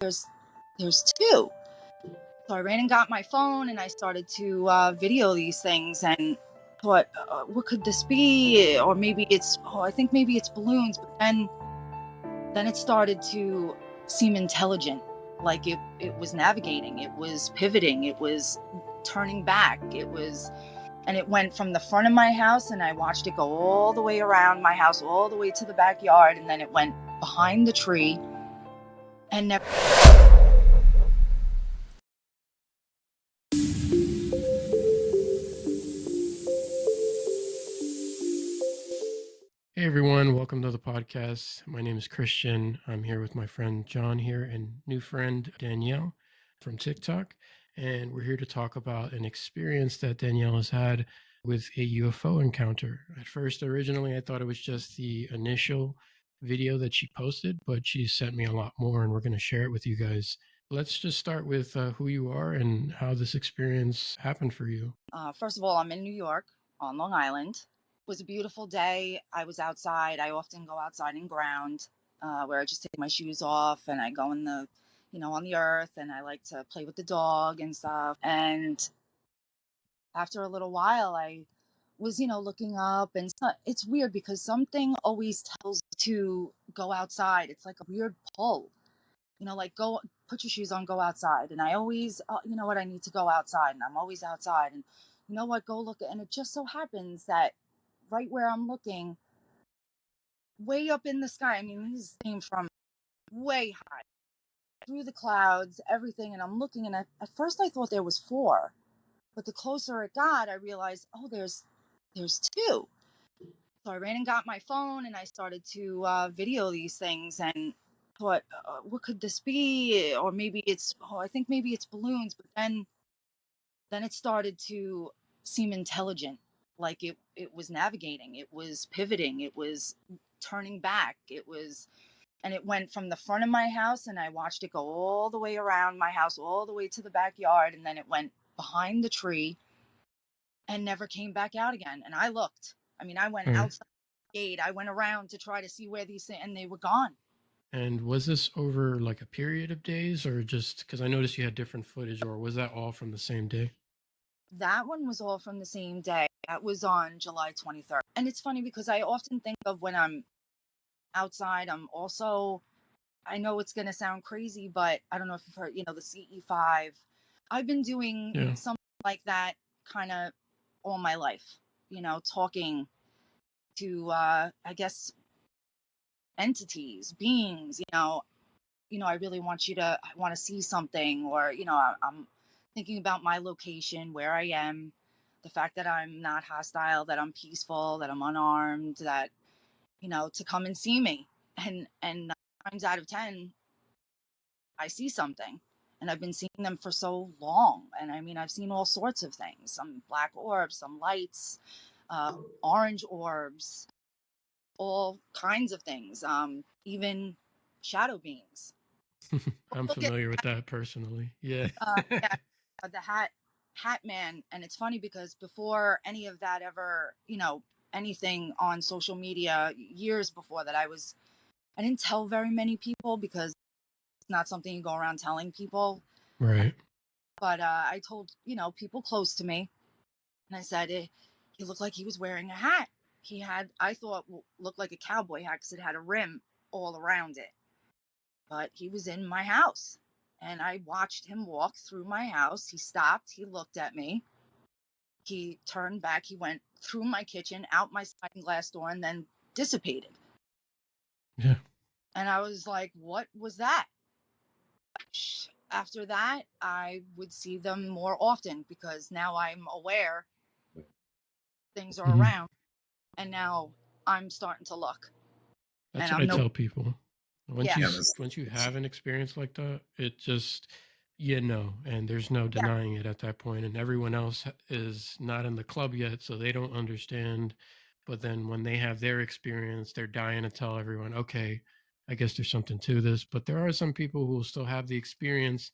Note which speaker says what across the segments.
Speaker 1: there's two. So I ran and got my phone and I started to video these things and thought, what could this be? Or maybe I think maybe it's balloons. But then it started to seem intelligent, like it was navigating, it was pivoting, it was turning back, and it went from the front of my house and I watched it go all the way around my house, all the way to the backyard, and then it went behind the tree and never.
Speaker 2: Hey everyone, welcome to the podcast. My name is Christian. I'm here with my friend John here and new friend Danielle from TikTok. And we're here to talk about an experience that Danielle has had with a UFO encounter. At first, originally, I thought it was just the initial video that she posted, but she sent me a lot more and we're going to share it with you guys. Let's just start with who you are and how this experience happened for you.
Speaker 1: First of all, I'm in New York on Long Island. It was a beautiful day. I was outside. I often go outside and ground, where I just take my shoes off and I go in on the earth, and I like to play with the dog and stuff. And after a little while, I was, looking up, and it's weird because something always tells to go outside. It's like a weird pull, like go put your shoes on, go outside. And I always, you know what, I need to go outside, and I'm always outside. And you know what, go look. And it just so happens that right where I'm looking, way up in the sky, I mean, this came from way high through the clouds, everything. And I'm looking, and at first I thought there was four, but the closer it got, I realized, oh, there's two. So I ran and got my phone and I started to video these things and thought, what could this be? Or I think maybe it's balloons. But then it started to seem intelligent, like it was navigating, it was pivoting, it was turning back, and it went from the front of my house and I watched it go all the way around my house, all the way to the backyard, and then it went behind the tree and never came back out again. And I looked. I mean, I went
Speaker 2: All right.
Speaker 1: outside the gate. I went around to try to see where these things, and they were gone.
Speaker 2: And was this over like a period of days or just because I noticed you had different footage, or was that all from the same day?
Speaker 1: That one was all from the same day. That was on July 23rd. And it's funny because I often think of when I'm outside, I know it's going to sound crazy, but I don't know if you've heard, the CE5. I've been doing
Speaker 2: Yeah.
Speaker 1: something like that kind of all my life, talking to, I guess, entities, beings, I really I want to see something, or, I'm thinking about my location, where I am, the fact that I'm not hostile, that I'm peaceful, that I'm unarmed, that, to come and see me. And 9 times out of 10, I see something. And I've been seeing them for so long. And I mean, I've seen all sorts of things, some black orbs, some lights, orange orbs, all kinds of things, even shadow beings.
Speaker 2: I'm
Speaker 1: Look at
Speaker 2: familiar with that personally. Yeah.
Speaker 1: yeah, the hat man. And it's funny because before any of that ever, anything on social media, years before that, I didn't tell very many people because it's not something you go around telling people.
Speaker 2: Right.
Speaker 1: But I told, people close to me, and I said, he looked like he was wearing a hat. I thought, looked like a cowboy hat because it had a rim all around it. But he was in my house, and I watched him walk through my house. He stopped, he looked at me, he turned back, he went through my kitchen, out my sliding glass door, and then dissipated.
Speaker 2: Yeah.
Speaker 1: And I was like, what was that? After that, I would see them more often because now I'm aware things are
Speaker 2: Hmm.
Speaker 1: around, and now I'm starting to look.
Speaker 2: That's
Speaker 1: And
Speaker 2: what
Speaker 1: I'm
Speaker 2: I
Speaker 1: no,
Speaker 2: tell people. Once
Speaker 1: yeah,
Speaker 2: you once you have an experience like that, it just and there's no
Speaker 1: yeah,
Speaker 2: denying it at that point. And everyone else is not in the club yet, so they don't understand. But then when they have their experience, they're dying to tell everyone, okay, I guess there's something to this. But there are some people who will still have the experience.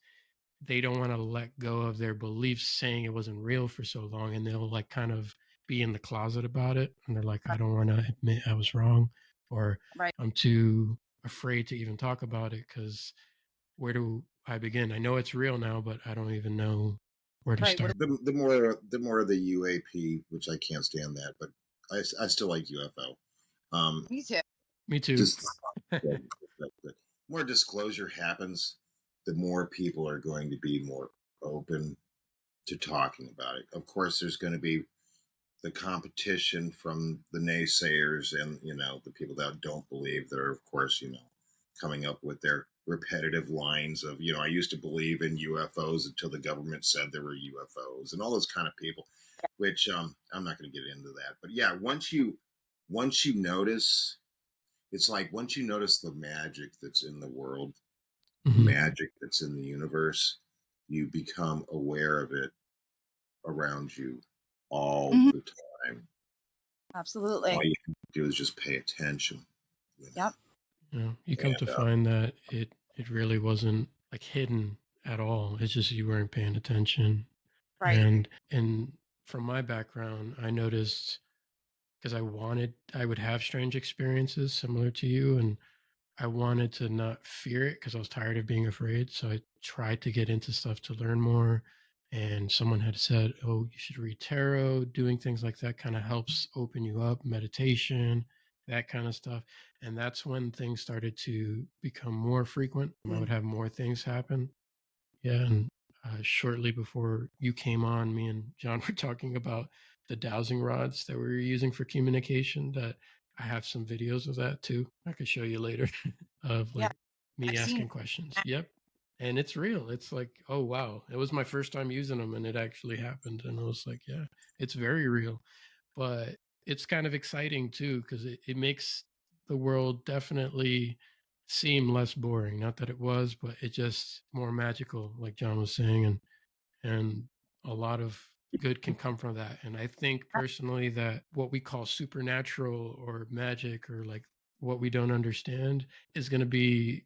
Speaker 2: They don't want to let go of their beliefs saying it wasn't real for so long, and they'll like kind of be in the closet about it, and they're like, I don't want to admit I was wrong, or
Speaker 1: right,
Speaker 2: I'm too afraid to even talk about it because where do I begin? I know it's real now, but I don't even know where to
Speaker 1: Right. What?
Speaker 2: start.
Speaker 3: The more the UAP, which I can't stand that, but I still like UFO. Um,
Speaker 1: Me too.
Speaker 2: Me too.
Speaker 3: just the more disclosure happens, the more people are going to be more open to talking about it. Of course, there's going to be the competition from the naysayers and the people that don't believe that are, of course, coming up with their repetitive lines of, I used to believe in UFOs until the government said there were UFOs and all those kind of people, which I'm not going to get into that. But yeah, once you notice, it's like once you notice the magic that's in the world, the
Speaker 2: Hmm.
Speaker 3: magic that's in the universe, you become aware of it around you all
Speaker 1: Mhm.
Speaker 3: the time. All
Speaker 1: Absolutely.
Speaker 3: you can do is just pay attention, you
Speaker 1: Yep.
Speaker 3: know.
Speaker 2: You come to
Speaker 3: And
Speaker 2: find that it really wasn't like hidden at all. It's just you weren't paying attention.
Speaker 1: Right.
Speaker 2: And from my background, I noticed because I would have strange experiences similar to you, and I wanted to not fear it because I was tired of being afraid. So I tried to get into stuff to learn more. And someone had said, "Oh, you should read tarot." Doing things like that kind of helps open you up, meditation, that kind of stuff. And that's when things started to become more frequent. I would
Speaker 1: Mm.
Speaker 2: have more things happen. Yeah, and shortly before you came on, me and John were talking about the dowsing rods that we were using for communication. That I have some videos of that too. I could show you later of
Speaker 1: Yeah.
Speaker 2: like me
Speaker 1: I've seen.
Speaker 2: asking questions. Yep, and it's real. It's like, oh wow, it was my first time using them, and it actually happened. And I was like, yeah, it's very real, but it's kind of exciting too because it makes the world definitely seem less boring. Not that it was, but it just more magical, like John was saying, and a lot of good can come from that. And I think personally that what we call supernatural or magic or like what we don't understand is going to be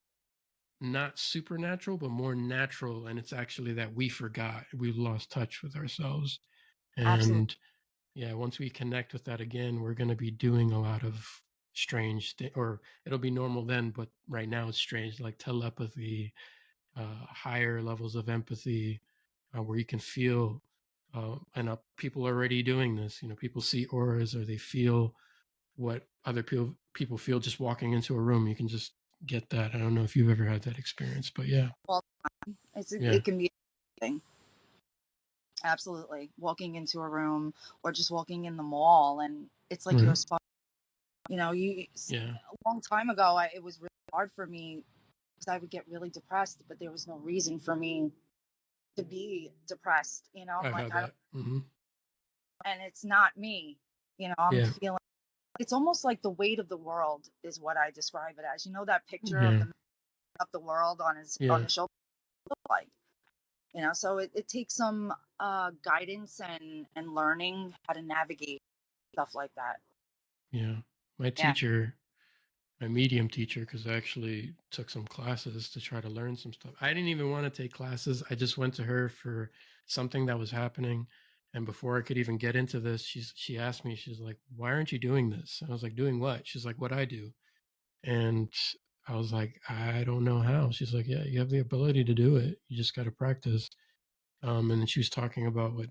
Speaker 2: not supernatural, but more natural. And it's actually that we forgot, we lost touch with ourselves.
Speaker 1: Absolutely.
Speaker 2: And yeah, once we connect with that again, we're going to be doing a lot of strange or it'll be normal then, but right now it's strange, like telepathy, higher levels of empathy, where you can feel, and people are already doing this. People see auras or they feel what other people feel just walking into a room. You can just get that. I don't know if you've ever had that experience, but yeah,
Speaker 1: Well,
Speaker 2: yeah,
Speaker 1: it can be anything. Absolutely. Walking into a room or just walking in the mall, and it's like you're
Speaker 2: right,
Speaker 1: a spot. You
Speaker 2: yeah,
Speaker 1: a long time ago, it was really hard for me because I would get really depressed, but there was no reason for me to be depressed. I'm
Speaker 2: I've
Speaker 1: like,
Speaker 2: had
Speaker 1: I don't,
Speaker 2: that. Hmm.
Speaker 1: and it's not me. I'm
Speaker 2: Yeah,
Speaker 1: feeling. It's almost like the weight of the world is what I describe it as. That picture of
Speaker 2: yeah,
Speaker 1: the man of the world on his
Speaker 2: yeah,
Speaker 1: shoulder, like. So it takes some guidance and learning how to navigate stuff like that.
Speaker 2: yeah. My
Speaker 1: Yeah.
Speaker 2: teacher, my medium teacher, because I actually took some classes to try to learn some stuff. I didn't even want to take classes. I just went to her for something that was happening. And before I could even get into this, she asked me, she's like, "Why aren't you doing this?" And I was like, "Doing what?" She's like, "What I do." And I was like, "I don't know how." She's like, "Yeah, you have the ability to do it. You just got to practice." And then she was talking about what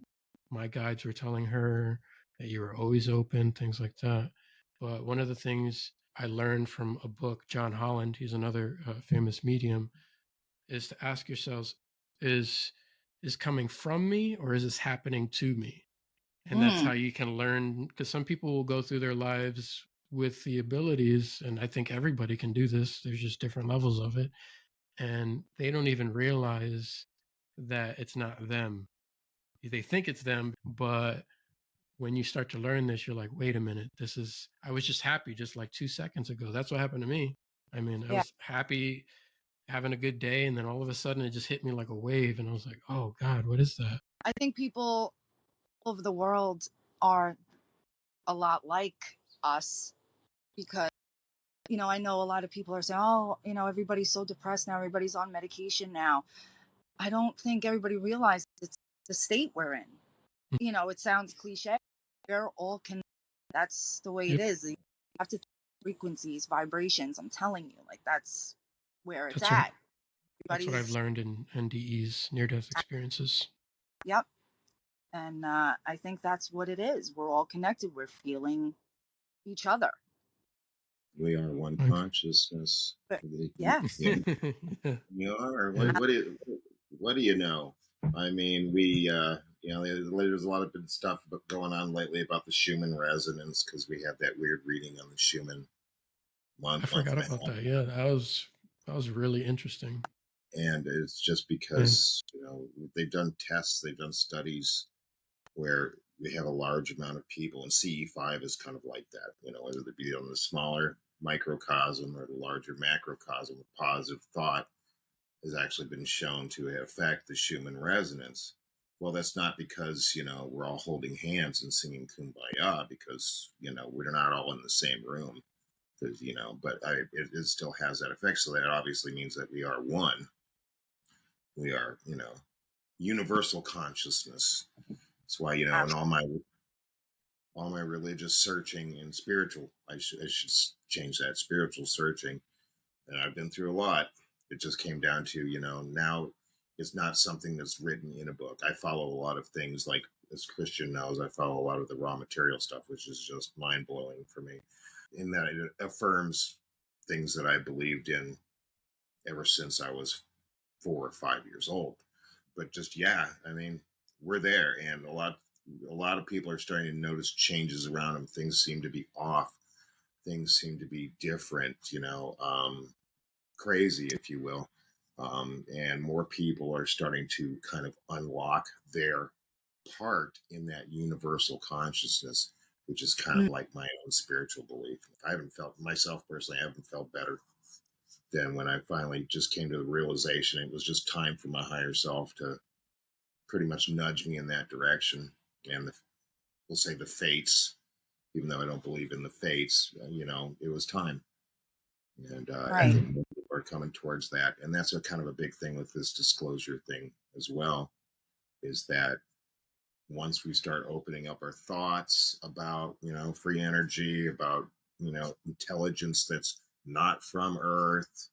Speaker 2: my guides were telling her, that you were always open, things like that. But one of the things I learned from a book, John Holland, he's another famous medium, is to ask yourselves, is is coming from me or is this happening to me? And that's how
Speaker 1: Mm.
Speaker 2: you can learn, because some people will go through their lives with the abilities, and I think everybody can do this. There's just different levels of it, and they don't even realize that it's not them. They think it's them, but when you start to learn this, you're like, wait a minute, I was just happy just like 2 seconds ago. That's what happened to me. I mean, I
Speaker 1: Yeah.
Speaker 2: was happy, having a good day, and then all of a sudden it just hit me like a wave, and I was like, oh God, what is that?
Speaker 1: I think people all over the world are a lot like us because I know a lot of people are saying, "Oh, everybody's so depressed now. Everybody's on medication now." I don't think everybody realizes it's the state we're in. It sounds cliche. We're all connected. That's the way it
Speaker 2: Yep.
Speaker 1: is. You have to frequencies, vibrations. I'm telling you, like that's where it's
Speaker 2: That's right.
Speaker 1: at.
Speaker 2: That's what I've
Speaker 1: Everybody's,
Speaker 2: learned in NDE's near-death experiences.
Speaker 1: yep. And I think that's what it is. We're all connected. We're feeling each other.
Speaker 3: We are one
Speaker 2: Like,
Speaker 3: consciousness.
Speaker 1: But
Speaker 3: You,
Speaker 1: yeah,
Speaker 2: yeah,
Speaker 3: you are.
Speaker 2: yeah.
Speaker 3: What do you know? I mean, we there's a lot of good stuff going on lately about the Schumann resonance because we had that weird reading on the Schumann
Speaker 2: I
Speaker 3: month
Speaker 2: forgot
Speaker 3: and a
Speaker 2: about
Speaker 3: half,
Speaker 2: that. Yeah, that was really interesting.
Speaker 3: and it's just
Speaker 2: And
Speaker 3: because they've done tests, they've done studies where we have a large amount of people, and CE5 is kind of like that. Whether it be on the smaller microcosm or the larger macrocosm of positive thought has actually been shown to affect the Schumann resonance. Well, that's not because, we're all holding hands and singing Kumbaya because, we're not all in the same room. Because, but it still has that effect. So that obviously means that we are one. We are, universal consciousness. That's why, in all my religious searching and spiritual, I should change that, spiritual searching, and I've been through a lot. It just came down to, now it's not something that's written in a book. I follow a lot of things, like, as Christian knows, I follow a lot of the raw material stuff, which is just mind blowing for me. In that it affirms things that I believed in ever since I was 4 or 5 years old. But just, yeah, I mean, we're there, and a lot of people are starting to notice changes around them. Things seem to be off. Things seem to be different. Crazy, if you will. And more people are starting to kind of unlock their part in that universal consciousness, which is kind of
Speaker 1: mm,
Speaker 3: like my own spiritual belief. I haven't felt myself personally, I haven't felt better than when I finally just came to the realization it was just time for my higher self to pretty much nudge me in that direction. And we'll say the fates, even though I don't believe in the fates, it was time. And I
Speaker 1: right.
Speaker 2: mm,
Speaker 3: think more people are coming towards that. And that's a kind of a big thing with this disclosure thing as well, is that once we start opening up our thoughts about, free energy, about, intelligence that's not from Earth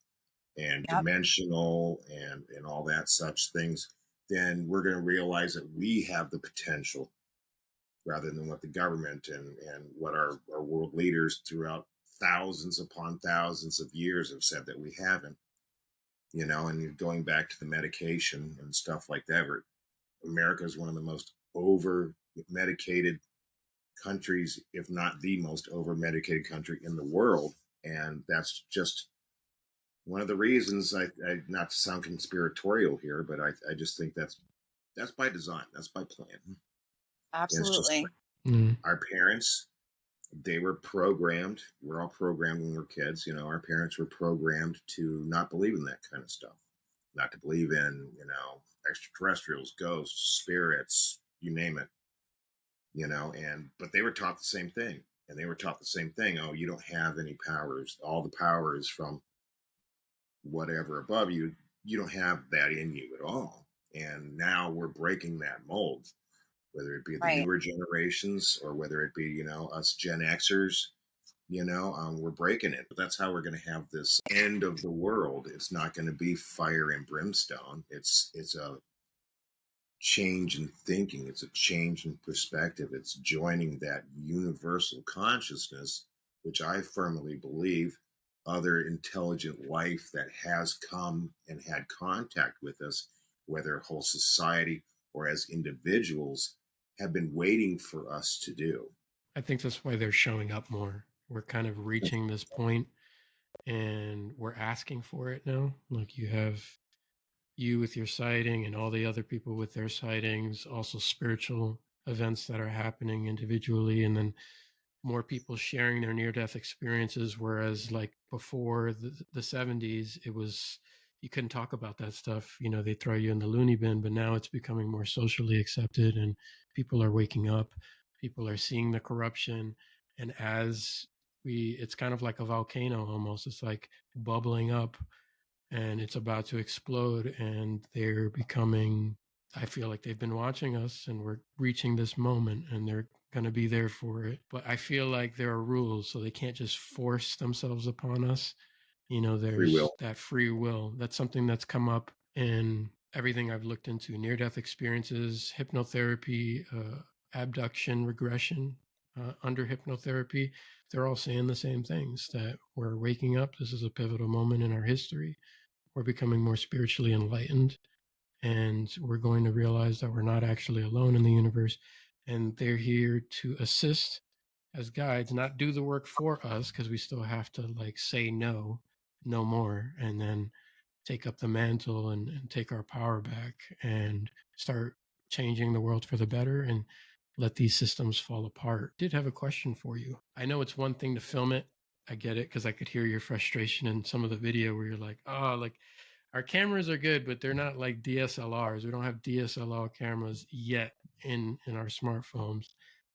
Speaker 3: and
Speaker 1: Yep.
Speaker 3: dimensional and all that such things, then we're going to realize that we have the potential rather than what the government and what our world leaders throughout thousands upon thousands of years have said that we haven't. And going back to the medication and stuff like that, where America is one of the most over medicated countries, if not the most over medicated country in the world. And that's just one of the reasons, I not to sound conspiratorial here, but I just think that's by design, that's by plan. And it's just
Speaker 1: Absolutely.
Speaker 2: mm.
Speaker 3: our parents, they were programmed. We're all programmed when we're kids. Our parents were programmed to not believe in that kind of stuff, not to believe in, extraterrestrials, ghosts, spirits, you name it, but they were taught the same thing. And they were taught the same thing. Oh, you don't have any powers. All the power is from whatever above you. You don't have that in you at all. And now we're breaking that mold, whether it be the
Speaker 1: Right.
Speaker 3: newer generations or whether it be, us Gen Xers, we're breaking it. But that's how we're going to have this end of the world. It's not going to be fire and brimstone. It's a change in thinking. It's a change in perspective. It's joining that universal consciousness, which I firmly believe other intelligent life that has come and had contact with us, whether a whole society or as individuals, have been waiting for us to do.
Speaker 2: I think that's why they're showing up more. We're kind of reaching this point and we're asking for it now. Like you have you with your sighting and all the other people with their sightings, also spiritual events that are happening individually, and then more people sharing their near death experiences. Whereas, like before the 70s, it was you couldn't talk about that stuff. They throw you in the loony bin, but now it's becoming more socially accepted and people are waking up. People are seeing the corruption. And as it's kind of like a volcano almost. It's like bubbling up and it's about to explode and they're becoming I feel like they've been watching us and we're reaching this moment and they're going to be there for it, but I feel like there are rules so they can't just force themselves upon us,
Speaker 3: Free
Speaker 2: there's
Speaker 3: will.
Speaker 2: that free will. That's something that's come up in everything I've looked into: near death experiences, hypnotherapy, abduction, regression, under hypnotherapy. They're all saying the same things, that we're waking up. This is a pivotal moment in our history. We're becoming more spiritually enlightened, and we're going to realize that we're not actually alone in the universe. And they're here to assist as guides, not do the work for us, because we still have to like say no, no more, and then take up the mantle and take our power back and start changing the world for the better and let these systems fall apart. Did have a question for you. I know it's one thing to film it. I get it, because I could hear your frustration in some of the video where you're like, oh, like our cameras are good, but they're not like DSLRs. We don't have DSLR cameras yet in our smartphones.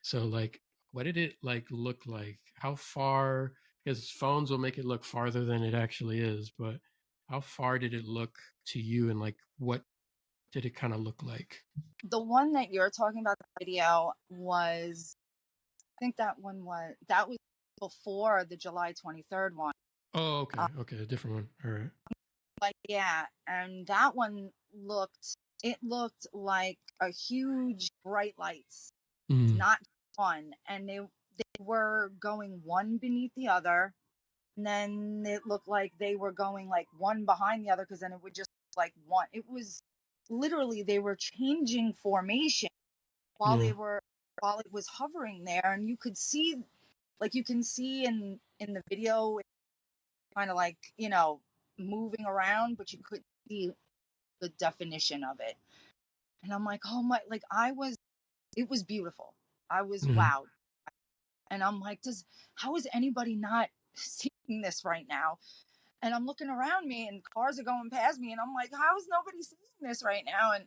Speaker 2: So like, what did it like look like? How far? Because phones will make it look farther than it actually is, but how far did it look to you, and like what did it kind of look like?
Speaker 1: The one that you're talking about, the video, was, I think that was before the July 23rd one.
Speaker 2: Oh, okay, okay, a different one. All right.
Speaker 1: Like, yeah, and that one looked like a huge bright lights,
Speaker 2: Mm,
Speaker 1: not one, and they were going one beneath the other, and then it looked like they were going like one behind the other, because then it would just like one. It was literally, they were changing formation while
Speaker 2: yeah.
Speaker 1: they were while it was hovering there, and you could see, like you can see in the video, kind of like, moving around, but you couldn't see the definition of it. And I'm like, oh my, like it was beautiful. I was
Speaker 2: Yeah.
Speaker 1: wowed. And I'm like, how is anybody not seeing this right now? And I'm looking around me and cars are going past me. And I'm like, how is nobody seeing this right now? And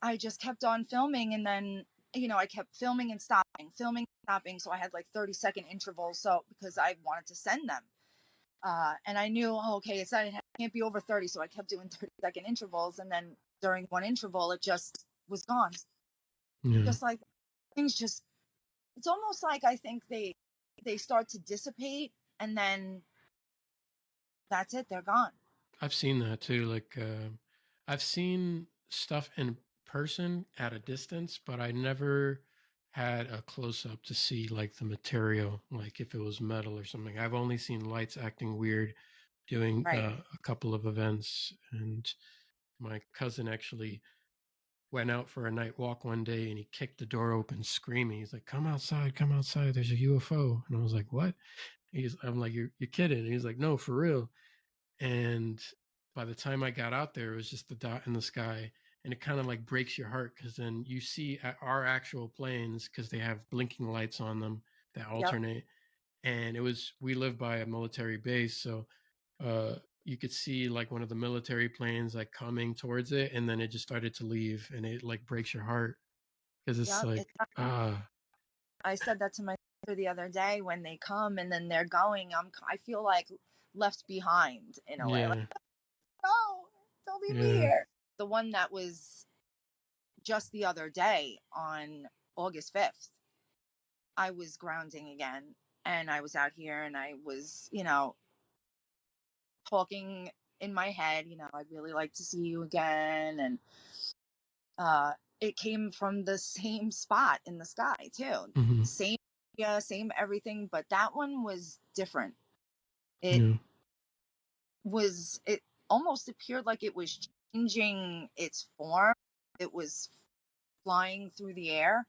Speaker 1: I just kept on filming. And then, I kept filming and stopping, filming, and stopping. So I had like 30-second intervals. So because I wanted to send them. And I knew, oh, okay, it can't be over 30. So I kept doing 30-second intervals. And then during one interval, it just was gone.
Speaker 2: Yeah.
Speaker 1: Just like things just, it's almost like I think they start to dissipate, and then that's it, they're gone.
Speaker 2: I've seen that too. Like, I've seen stuff in person at a distance, but I never had a close up to see like the material, like if it was metal or something. I've only seen lights acting weird doing
Speaker 1: Right.
Speaker 2: a couple of events. And my cousin actually went out for a night walk one day, and he kicked the door open screaming. He's like, come outside, come outside. There's a UFO. And I was like, what? I'm like, you're kidding. And he's like, no, for real. And by the time I got out there, it was just the dot in the sky. And it kind of like breaks your heart, because then you see our actual planes, because they have blinking lights on them that
Speaker 1: Yep.
Speaker 2: alternate. And we live by a military base. So you could see like one of the military planes like coming towards it, and then it just started to leave, and it like breaks your heart, because it's
Speaker 1: Yep.
Speaker 2: like, ah,
Speaker 1: I said that to my sister the other day. When they come and then they're going, I feel like left behind in a way. Like,
Speaker 2: yeah,
Speaker 1: no, don't leave me
Speaker 2: yeah.
Speaker 1: here. The one that was just the other day on August 5th, I was grounding again, and I was out here, and I was, talking in my head, I'd really like to see you again. And uh, it came from the same spot in the sky too.
Speaker 2: Hmm.
Speaker 1: Same, yeah, same everything, but that one was different. It
Speaker 2: Yeah.
Speaker 1: it almost appeared like it was changing its form. It was flying through the air,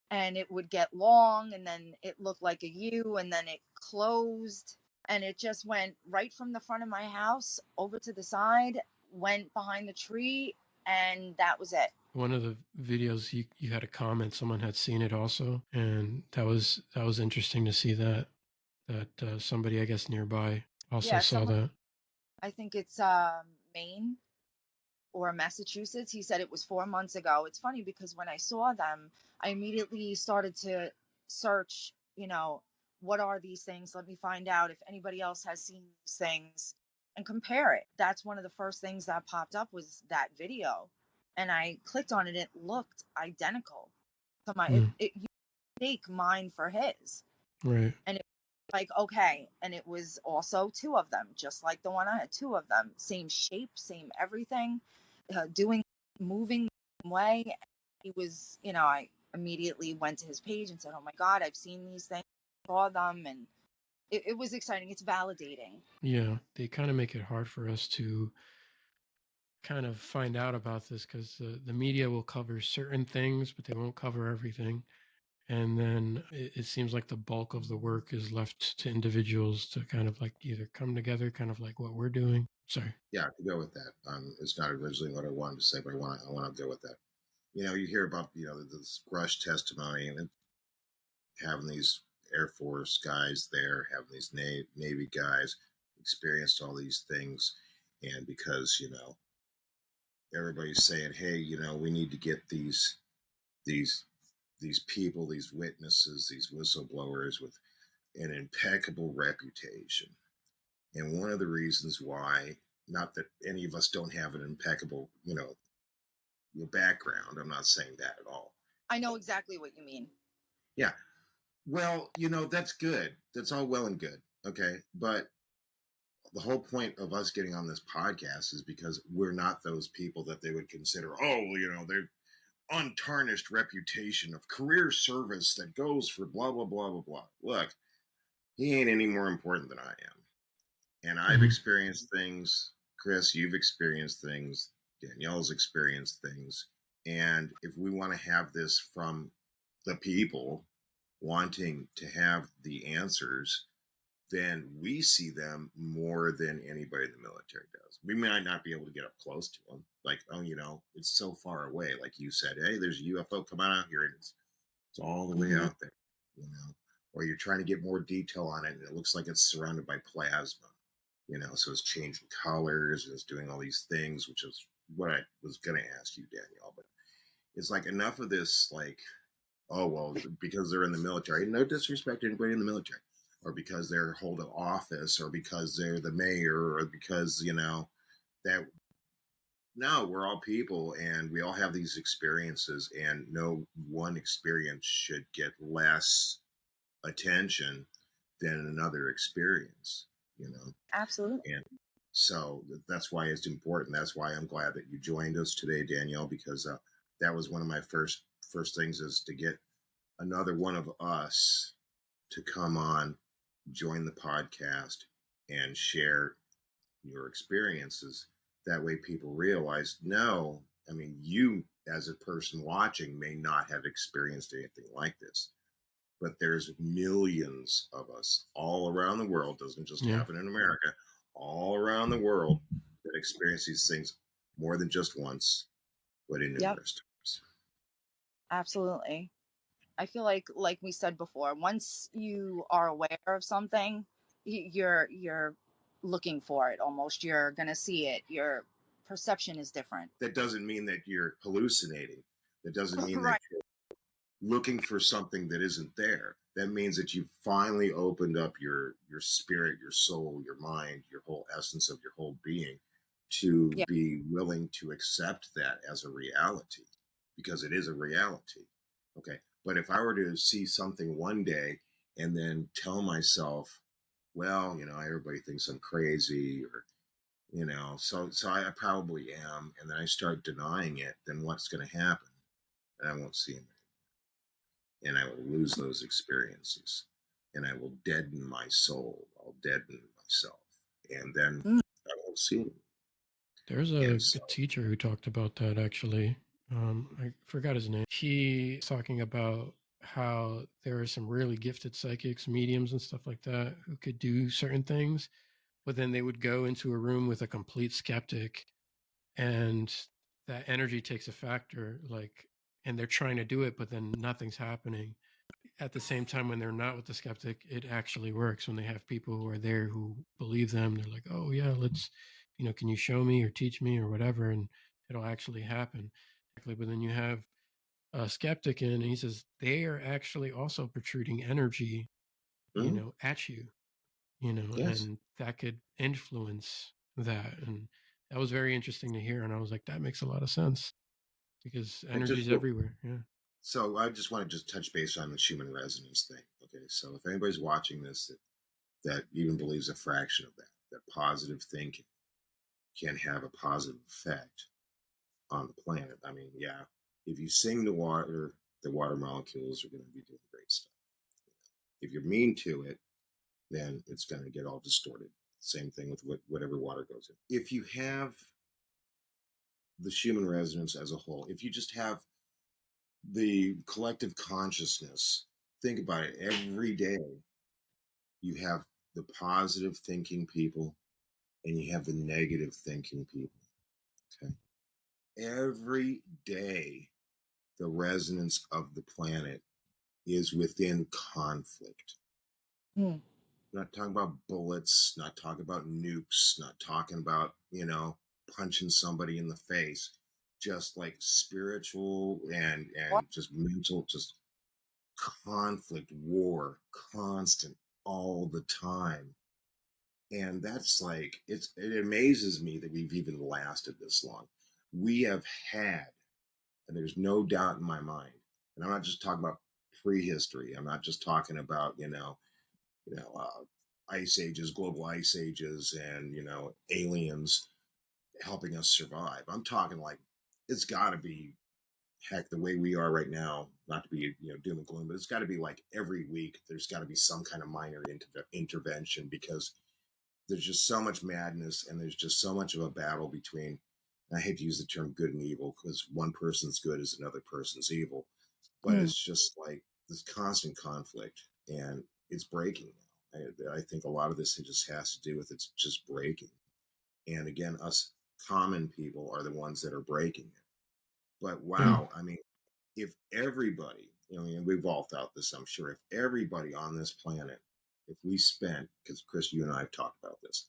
Speaker 1: and it would get long, and then it looked like a U, and then it closed, and it just went right from the front of my house over to the side, went behind the tree, and that was it.
Speaker 2: One of the videos, you had a comment, someone had seen it also, and that was interesting to see that somebody, I guess, nearby also
Speaker 1: Yeah,
Speaker 2: saw that.
Speaker 1: I think it's Maine or Massachusetts. He said it was 4 months ago. It's funny because when I saw them, I immediately started to search, what are these things? Let me find out if anybody else has seen these things and compare it. That's one of the first things that popped up, was that video. And I clicked on it. It looked identical to
Speaker 2: Mm,
Speaker 1: you take mine for his.
Speaker 2: right.
Speaker 1: And like, okay. And it was also two of them, just like the one I had, two of them, same shape, same everything, doing, moving the same way. He was, I immediately went to his page and said, oh my God, I've seen these things, saw them. And it was exciting. It's validating.
Speaker 2: Yeah, they kind of make it hard for us to kind of find out about this because the media will cover certain things, but they won't cover everything. And then it seems like the bulk of the work is left to individuals to kind of like either come together, kind of like what we're doing. Sorry.
Speaker 3: Yeah, to go with that. It's not originally what I wanted to say, but I want to go with that. You hear about this Rush testimony and having these Air Force guys there, having these Navy guys experienced all these things, and because everybody's saying, hey, we need to get these these people, these witnesses, these whistleblowers with an impeccable reputation. And one of the reasons why, not that any of us don't have an impeccable, background. I'm not saying that at all.
Speaker 1: I know exactly what you mean.
Speaker 3: Yeah. Well, that's good. That's all well and good. Okay. But the whole point of us getting on this podcast is because we're not those people that they would consider, oh, they're untarnished reputation of career service that goes for blah, blah, blah, blah, blah. Look, he ain't any more important than I am. And I've
Speaker 2: Mhm.
Speaker 3: experienced things. Chris, you've experienced things. Danielle's experienced things. And if we want to have this from the people wanting to have the answers, then we see them more than anybody in the military does. We might not be able to get up close to them. Like, oh, it's so far away. Like you said, hey, there's a UFO coming out here, and it's all the way
Speaker 1: Hmm.
Speaker 3: out there, Or you're trying to get more detail on it, and it looks like it's surrounded by plasma, so it's changing colors and it's doing all these things, which is what I was going to ask you, Danielle. But it's like enough of this, like, oh, well, because they're in the military, no disrespect to anybody in the military, or because they're holding office, or because they're the mayor, or because, that no, we're all people and we all have these experiences, and no one experience should get less attention than another experience, you know.
Speaker 1: Absolutely.
Speaker 3: And so that's why it's important. That's why I'm glad that you joined us today, Danielle, because that was one of my first things, is to get another one of us to come on, join the podcast, and share your experiences. That way people realize, no, I mean, you as a person watching may not have experienced anything like this, but there's millions of us all around the world. Doesn't just
Speaker 2: Yeah.
Speaker 3: happen in America, all around the world, that experience these things more than just once, but in
Speaker 1: Yep.
Speaker 3: numerous times.
Speaker 1: Absolutely. I feel like we said before, once you are aware of something, you're looking for it almost. You're gonna see it. Your perception is different.
Speaker 3: That doesn't mean that you're hallucinating. That doesn't mean that
Speaker 1: Right.
Speaker 3: looking for something that isn't there. That means that you've finally opened up your spirit, your soul, your mind, your whole essence of your whole being, to
Speaker 1: Yeah.
Speaker 3: be willing to accept that as a reality, because it is a reality. Okay. But if I were to see something one day and then tell myself, well, everybody thinks I'm crazy, or so I probably am, and then I start denying it, then what's going to happen? And I won't see him, and I will lose those experiences, and I will deaden my soul. I'll deaden myself, and then
Speaker 1: Mm.
Speaker 3: I won't see him.
Speaker 2: There's
Speaker 3: And
Speaker 2: a
Speaker 3: so,
Speaker 2: teacher who talked about that actually. I forgot his name. He's talking about how there are some really gifted psychics, mediums, and stuff like that who could do certain things, but then they would go into a room with a complete skeptic, and that energy takes a factor, like, and they're trying to do it, but then nothing's happening. At the same time, when they're not with the skeptic, it actually works. When they have people who are there who believe them, they're like, oh yeah, let's, can you show me or teach me or whatever, and it'll actually happen. But then you have a skeptic in, and he says they are actually also protruding energy,
Speaker 3: mhm,
Speaker 2: at you,
Speaker 3: yes,
Speaker 2: and that could influence that. And that was very interesting to hear. And I was like, that makes a lot of sense because
Speaker 3: and
Speaker 2: energy is everywhere. Yeah.
Speaker 3: so I just want to just touch base on the human resonance thing. Okay, so if anybody's watching this, that even believes a fraction of that, that positive thinking can have a positive effect on the planet. I mean, yeah, if you sing the water molecules are going to be doing great stuff. If you're mean to it, then it's going to get all distorted. Same thing with whatever water goes in. If you have the human resonance as a whole, if you just have the collective consciousness, think about it. Every day you have the positive thinking people and you have the negative thinking people. Okay. Every day, the resonance of the planet is within conflict.
Speaker 1: Hmm.
Speaker 3: Not talking about bullets, not talking about nukes, not talking about, punching somebody in the face. Just like spiritual
Speaker 1: What?
Speaker 3: and just mental, just conflict, war, constant all the time. And that's like it amazes me that we've even lasted this long. We have had, and there's no doubt in my mind, and I'm not just talking about prehistory. I'm not just talking about, ice ages, global ice ages, and aliens helping us survive. I'm talking like it's got to be, heck, the way we are right now. Not to be doom and gloom, but it's got to be like every week. There's got to be some kind of minor intervention because there's just so much madness and there's just so much of a battle between. I hate to use the term good and evil because one person's good is another person's evil, but
Speaker 1: Hmm.
Speaker 3: it's just like this constant conflict and it's breaking now. I think a lot of this just has to do with it's just breaking. And again, us common people are the ones that are breaking it. But
Speaker 2: Yeah.
Speaker 3: wow, I mean, if everybody, and we've all thought this, I'm sure, if everybody on this planet, if we spent, because Chris, you and I have talked about this,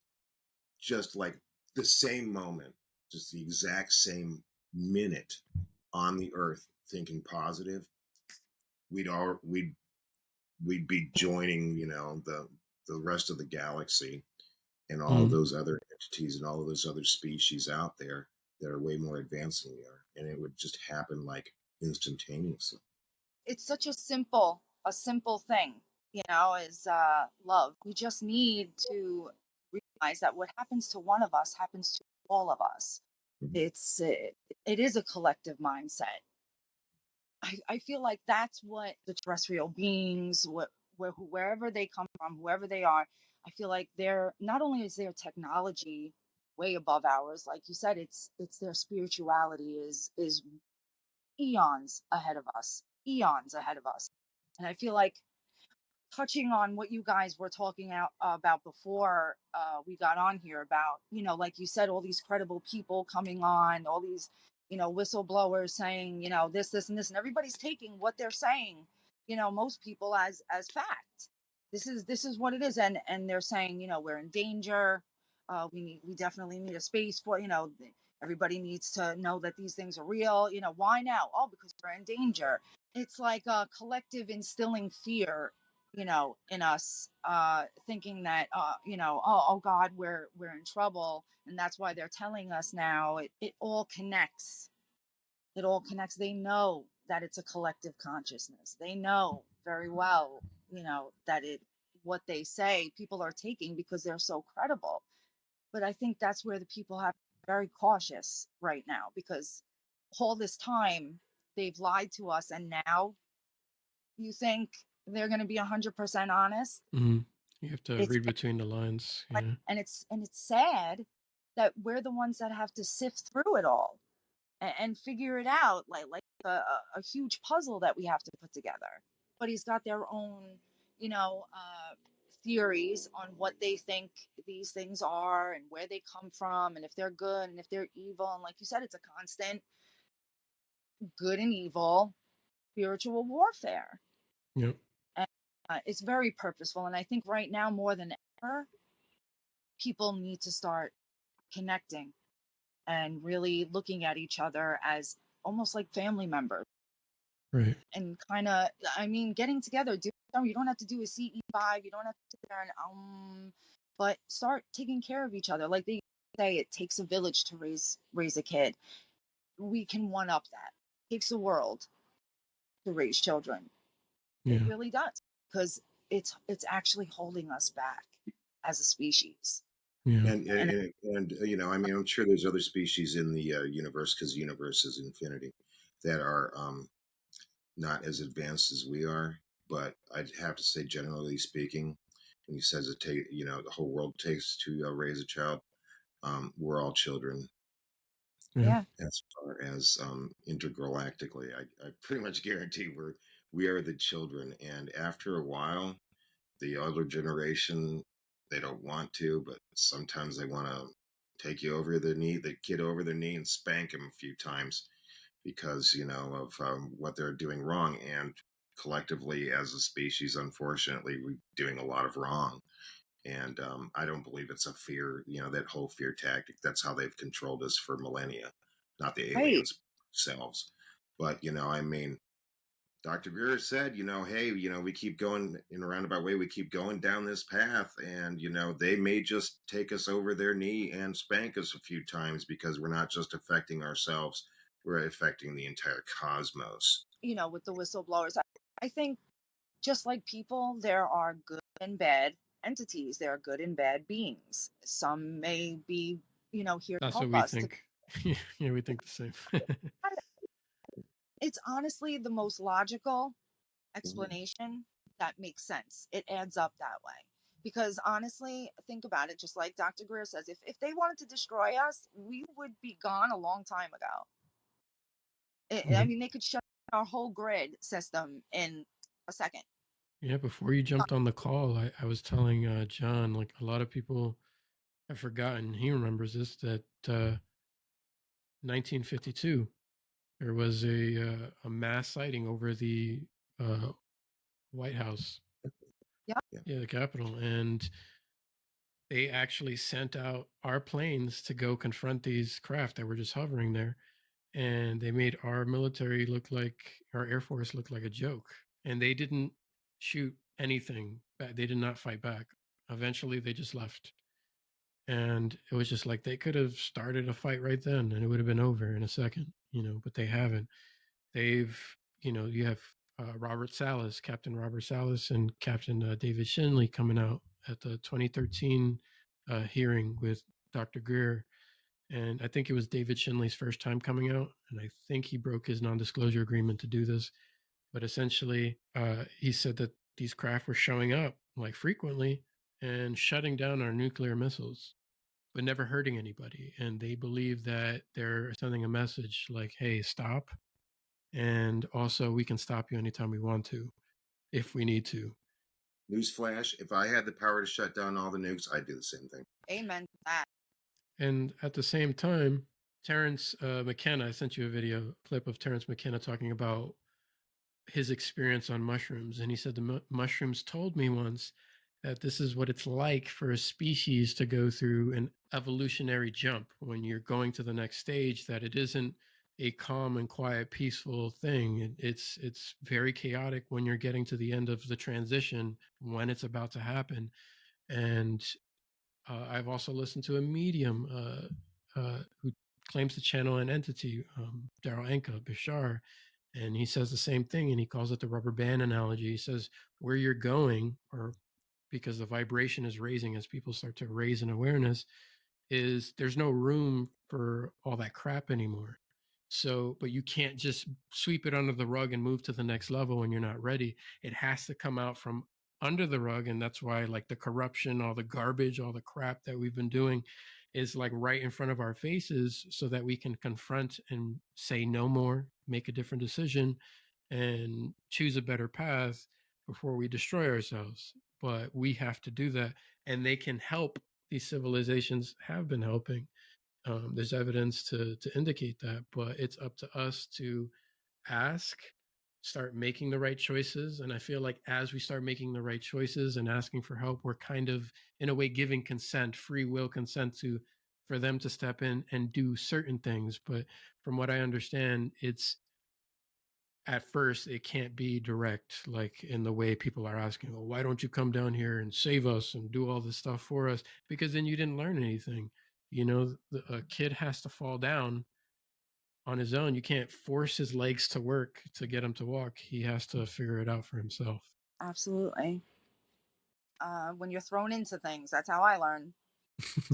Speaker 3: just like the same moment, just the exact same minute on the earth thinking positive, we'd be joining, the rest of the galaxy and all of
Speaker 2: Mm.
Speaker 3: those other entities and all of those other species out there that are way more advanced than we are. And it would just happen like instantaneously.
Speaker 1: It's such a simple thing, is love. We just need to realize that what happens to one of us happens to all of us.
Speaker 3: Mhm.
Speaker 1: It is a collective mindset. I feel like that's what the terrestrial beings, wherever they come from, whoever they are, I feel like they're not only is their technology way above ours, like you said, it's their spirituality is eons ahead of us, and I feel like touching on what you guys were talking about before we got on here about, like you said, all these credible people coming on, all these, whistleblowers saying, this and this, and everybody's taking what they're saying, most people as fact. This is what it is, and they're saying, we're in danger. We definitely need a space for, everybody needs to know that these things are real. Why now? Oh, because we're in danger. It's like a collective instilling fear, in us, thinking that, oh God, we're in trouble, and that's why they're telling us now. It all connects. It all connects. They know that it's a collective consciousness. They know very well, that what they say people are taking because they're so credible. But I think that's where the people have to be very cautious right now, because all this time they've lied to us, and now you think they're going to be 100% honest.
Speaker 2: Mm. You have to
Speaker 1: It's
Speaker 2: read between the lines. Yeah.
Speaker 1: and it's sad that we're the ones that have to sift through it all, and figure it out, like a huge puzzle that we have to put together. But he's got their own, you know uh, theories on what they think these things are and where they come from and if they're good and if they're evil. And like you said, it's a constant good and evil spiritual warfare.
Speaker 2: Yep.
Speaker 1: And it's very purposeful. And I think right now more than ever, people need to start connecting and really looking at each other as almost like family members,
Speaker 2: Right.
Speaker 1: and kind of, I mean, getting together. You don't have to do a CE5. You don't have to sit there and but start taking care of each other. Like they say, it takes a village to raise a kid. We can one up that. It takes a world to raise children. It
Speaker 2: Yeah.
Speaker 1: really does, because it's actually holding us back. as a species.
Speaker 2: Yeah.
Speaker 1: And
Speaker 3: I mean, I'm sure there's other species in the universe, because the universe is infinity, that are not as advanced as we are. But I'd have to say, generally speaking, when he says the whole world takes to raise a child, we're all children.
Speaker 2: Yeah.
Speaker 1: yeah,
Speaker 3: As far as intergalactically, I pretty much guarantee we are the children, and after a while, the older generation, they don't want to, but sometimes they want to take you over the knee, the kid over the knee, and spank him a few times because of what they're doing wrong. And collectively, as a species, unfortunately, we're doing a lot of wrong. And I don't believe it's a fear, that whole fear tactic. That's how they've controlled us for millennia, not the
Speaker 1: right.
Speaker 3: aliens themselves. But, I mean, Dr. Greer said, hey, we keep going in a roundabout way. We keep going down this path. And, they may just take us over their knee and spank us a few times, because we're not just affecting ourselves, we're affecting the entire cosmos.
Speaker 1: With the whistleblowers, I think just like people, there are good and bad entities. There are good and bad beings. Some may be, here to
Speaker 2: That's what
Speaker 1: help
Speaker 2: we
Speaker 1: us.
Speaker 2: think. Yeah, we think the same.
Speaker 1: It's honestly the most logical
Speaker 3: Mhm.
Speaker 1: explanation that makes sense. It adds up that way. Because honestly, think about it, just like Dr. Greer says, if they wanted to destroy us, we would be gone a long time ago. I
Speaker 2: Yeah.
Speaker 1: mean, they could shut our whole grid system in a second.
Speaker 2: Yeah. Before you jumped on the call, I was telling John, like a lot of people have forgotten, he remembers this, that 1952, there was a mass sighting over the uh, White House,
Speaker 1: Yeah.
Speaker 3: Yeah.
Speaker 2: yeah, the Capitol. And they actually sent out our planes to go confront these craft that were just hovering there. And they made our military look like, our Air Force look like a joke. And they didn't shoot anything back. They did not fight back. Eventually, they just left. And it was just like they could have started a fight right then and it would have been over in a second, but they haven't. They've, you have Robert Salas, Captain Robert Salas, and Captain David Shinley coming out at the 2013 hearing with Dr. Greer. And I think it was David Shinley's first time coming out. And I think he broke his non disclosure agreement to do this. But essentially, he said that these craft were showing up like frequently and shutting down our nuclear missiles, but never hurting anybody. And they believe that they're sending a message like, hey, stop. And also, we can stop you anytime we want to, if we need to.
Speaker 3: Newsflash: if I had the power to shut down all the nukes, I'd do the same thing.
Speaker 1: Amen to that.
Speaker 2: And at the same time, Terrence McKenna, I sent you a video clip of Terrence McKenna talking about his experience on mushrooms. And he said the mushrooms told me once that this is what it's like for a species to go through an evolutionary jump when you're going to the next stage, that it isn't a calm and quiet, peaceful thing. It's very chaotic when you're getting to the end of the transition, when it's about to happen. And I've also listened to a medium who claims to channel an entity, Daryl Anka Bashar, and he says the same thing, and he calls it the rubber band analogy. He says where you're going, or because the vibration is raising as people start to raise in awareness, is there's no room for all that crap anymore. So, but you can't just sweep it under the rug and move to the next level when you're not ready. It has to come out from under the rug. And that's why, like, the corruption, all the garbage, all the crap that we've been doing is like right in front of our faces, so that we can confront and say no more, make a different decision, and choose a better path before we destroy ourselves. But we have to do that. And they can help. These civilizations have been helping. There's evidence to indicate that, but it's up to us to ask, start making the right choices. And I feel like as we start making the right choices and asking for help, we're kind of, in a way, giving consent, free will consent, to for them to step in and do certain things. But from what I understand, it's, at first it can't be direct, like in the way people are asking, well, why don't you come down here and save us and do all this stuff for us? Because then you didn't learn anything. A kid has to fall down on his own. You can't force his legs to work to get him to walk. He has to figure it out for himself.
Speaker 1: Absolutely. when you're thrown into things. That's how I learn.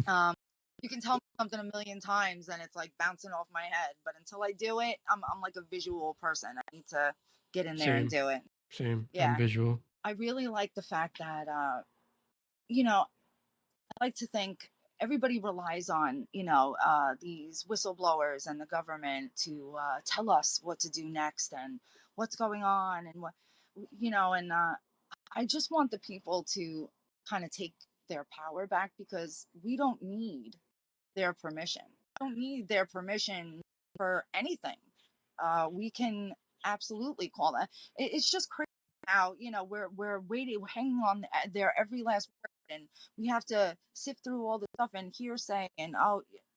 Speaker 1: Um, you can tell me something a million times and it's like bouncing off my head, but until I do it, I'm like a visual person. I need to get in there and
Speaker 2: Same,
Speaker 1: do it.
Speaker 2: same. I'm
Speaker 1: Yeah.
Speaker 2: visual.
Speaker 1: I really like the fact that, you know, I like to think everybody relies on, these whistleblowers and the government to tell us what to do next and what's going on and and I just want the people to kind of take their power back because we don't need their permission. I don't need their permission for anything. We can absolutely call that. It's just crazy how we're waiting, we're hanging on their every last word, and we have to sift through all the stuff and hearsay and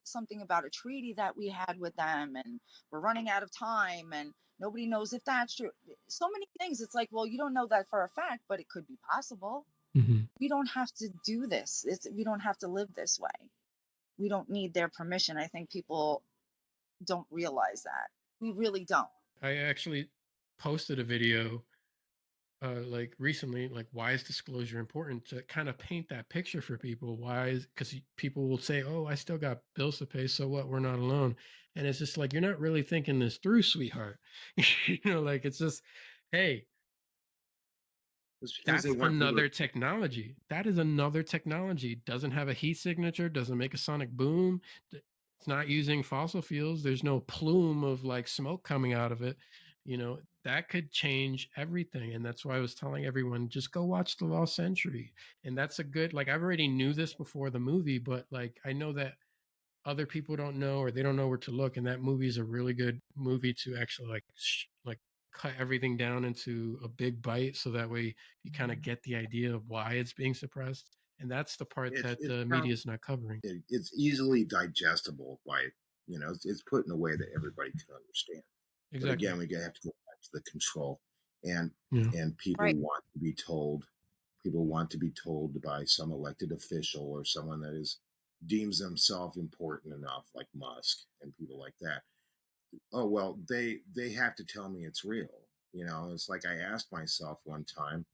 Speaker 1: something about a treaty that we had with them, and we're running out of time, and nobody knows if that's true. So many things. It's like, well, you don't know that for a fact, but it could be possible.
Speaker 2: Hmm.
Speaker 1: We don't have to do this. We don't have to live this way. We don't need their permission. I think people don't realize that. We really don't.
Speaker 2: I actually posted a video like recently, like why is disclosure important, to kind of paint that picture for people. Why is, because people will say, oh, I still got bills to pay, so what, we're not alone. And it's just like, you're not really thinking this through, sweetheart. Like it's just, hey,
Speaker 3: It's because they
Speaker 2: that's
Speaker 3: want people
Speaker 2: another
Speaker 3: to.
Speaker 2: technology. That is another technology. Doesn't have a heat signature, doesn't make a sonic boom. It's not using fossil fuels. There's no plume of like smoke coming out of it. That could change everything. And that's why I was telling everyone, just go watch The Lost Century. And that's a good, like, I already knew this before the movie, but like, I know that other people don't know, or they don't know where to look, and that movie is a really good movie to actually like cut everything down into a big bite, so that way you kind of get the idea of why it's being suppressed. And that's the part
Speaker 3: It's
Speaker 2: that
Speaker 3: it's
Speaker 2: the media is not covering.
Speaker 3: it's easily digestible by it's put in a way that everybody can understand. But
Speaker 2: Exactly.
Speaker 3: again, have to go back to the control, and
Speaker 2: Yeah.
Speaker 1: Right.
Speaker 3: people want to be told by some elected official or someone that is deems themselves important enough, like Musk and people like that. Oh well, they have to tell me it's real. It's like I asked myself one time.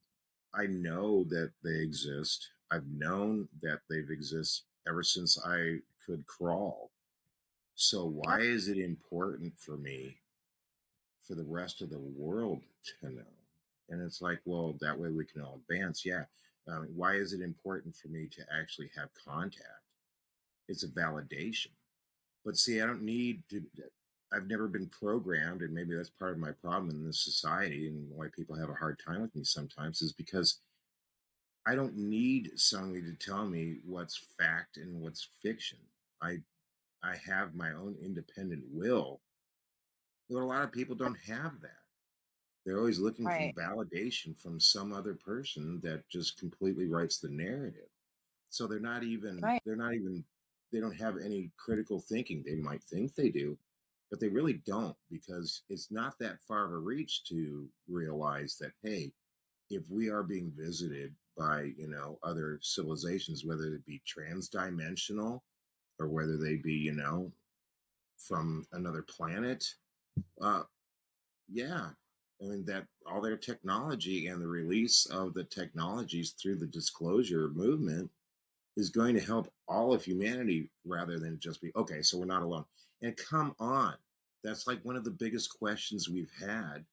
Speaker 3: I know that they exist. I've known that they've exist ever since I could crawl. So
Speaker 1: Yep.
Speaker 3: why is it important for me, for the rest of the world to know? And it's like, well, that way we can all advance. Yeah. Why is it important for me to actually have contact? It's a validation. But see, I don't need to. I've never been programmed, and maybe that's part of my problem in this society and why people have a hard time with me sometimes, is because I don't need somebody to tell me what's fact and what's fiction. I I have my own independent will, but a lot of people don't have that. They're always looking for
Speaker 1: Right.
Speaker 3: validation from some other person that just completely writes the narrative. So
Speaker 1: Right.
Speaker 3: they don't have any critical thinking. They might think they do, but they really don't, because it's not that far of a reach to realize that, hey, if we are being visited by other civilizations, whether it be transdimensional or whether they be from another planet, uh yeah, I mean, that all their technology and the release of the technologies through the disclosure movement is going to help all of humanity, rather than just be, okay, so we're not alone. And come on, that's like one of the biggest questions we've had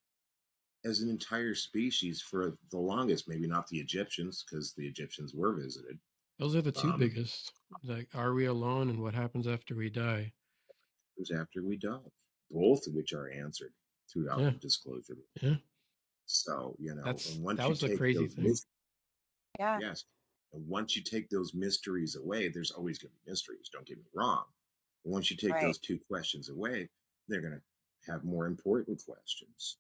Speaker 3: as an entire species for the longest. Maybe not the Egyptians, because the Egyptians were visited.
Speaker 2: Those are the two
Speaker 3: Um,
Speaker 2: biggest. Like, are we alone, and what happens after we die?
Speaker 3: it was after we died, both of which are answered throughout
Speaker 2: Yeah.
Speaker 3: the disclosure.
Speaker 2: Yeah.
Speaker 3: So, and
Speaker 2: That
Speaker 3: once you
Speaker 2: was the
Speaker 3: take
Speaker 2: crazy
Speaker 3: those
Speaker 2: thing.
Speaker 1: Yeah.
Speaker 3: yes, and once you take those mysteries away, there's always going to be mysteries. Don't get me wrong. But once you take
Speaker 1: Right.
Speaker 3: those two questions away, they're going to have more important questions,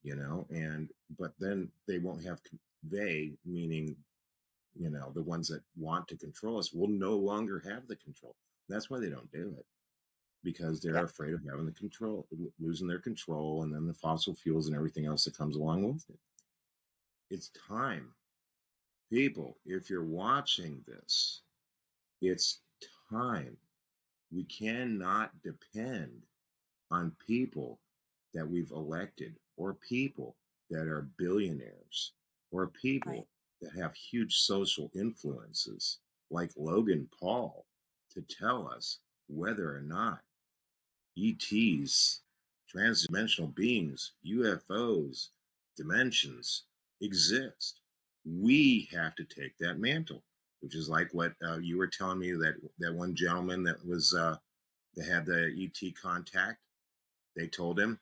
Speaker 3: and but then they won't have they, meaning the ones that want to control us, will no longer have the control. That's why they don't do it, because they're
Speaker 1: Yep.
Speaker 3: afraid of having the control, losing their control, and then the fossil fuels and everything else that comes along with it. It's time, people. If you're watching this, it's time. We cannot depend on people that we've elected, or people that are billionaires, or
Speaker 1: Right.
Speaker 3: people that have huge social influences, like Logan Paul, to tell us whether or not ETs, transdimensional beings, UFOs, dimensions exist. We have to take that mantle, which is like what you were telling me, that one gentleman that had the ET contact. They told him,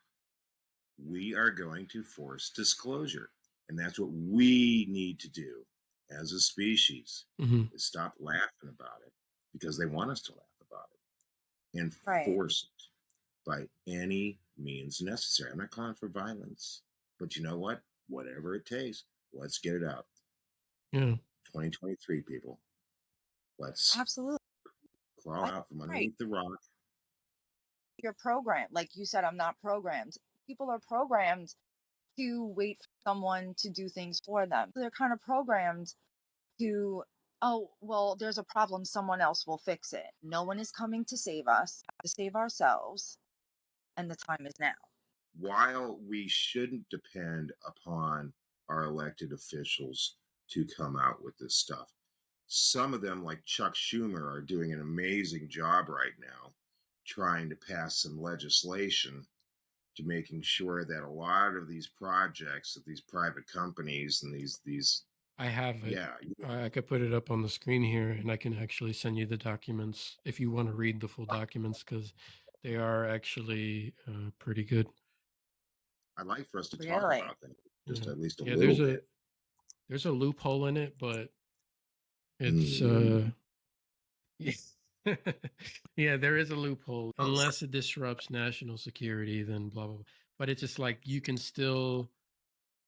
Speaker 3: we are going to force disclosure. And that's what we need to do as a species,
Speaker 2: Hmm.
Speaker 3: is stop laughing about it, because they want us to laugh about it, and
Speaker 1: Right.
Speaker 3: force it by any means necessary. I'm not calling for violence, but you know what? Whatever it takes, let's get it out.
Speaker 2: Yeah.
Speaker 3: 2023, people. Let's
Speaker 1: Absolutely.
Speaker 3: crawl
Speaker 1: I
Speaker 3: out from
Speaker 1: right.
Speaker 3: underneath the rock.
Speaker 1: You're programmed. Like you said, I'm not programmed. People are programmed to wait for someone to do things for them. They're kind of programmed to, oh, well, there's a problem, someone else will fix it. No one is coming to save us, we have to save ourselves, and the time is now.
Speaker 3: While we shouldn't depend upon our elected officials to come out with this stuff, some of them, like Chuck Schumer, are doing an amazing job right now trying to pass some legislation to making sure that a lot of these projects that these private companies and these
Speaker 2: I have it.
Speaker 3: yeah,
Speaker 2: I could put it up on the screen here, and I can actually send you the documents if you want to read the full documents, because they are actually pretty good.
Speaker 3: I'd like for us to talk
Speaker 1: Really?
Speaker 3: about them just
Speaker 2: Yeah,
Speaker 3: at least a
Speaker 2: yeah.
Speaker 3: little bit.
Speaker 2: There's a loophole in it, but it's
Speaker 3: Mm.
Speaker 2: yeah. Yeah, there is a loophole. Unless it disrupts national security, then blah blah blah. But it's just like you can still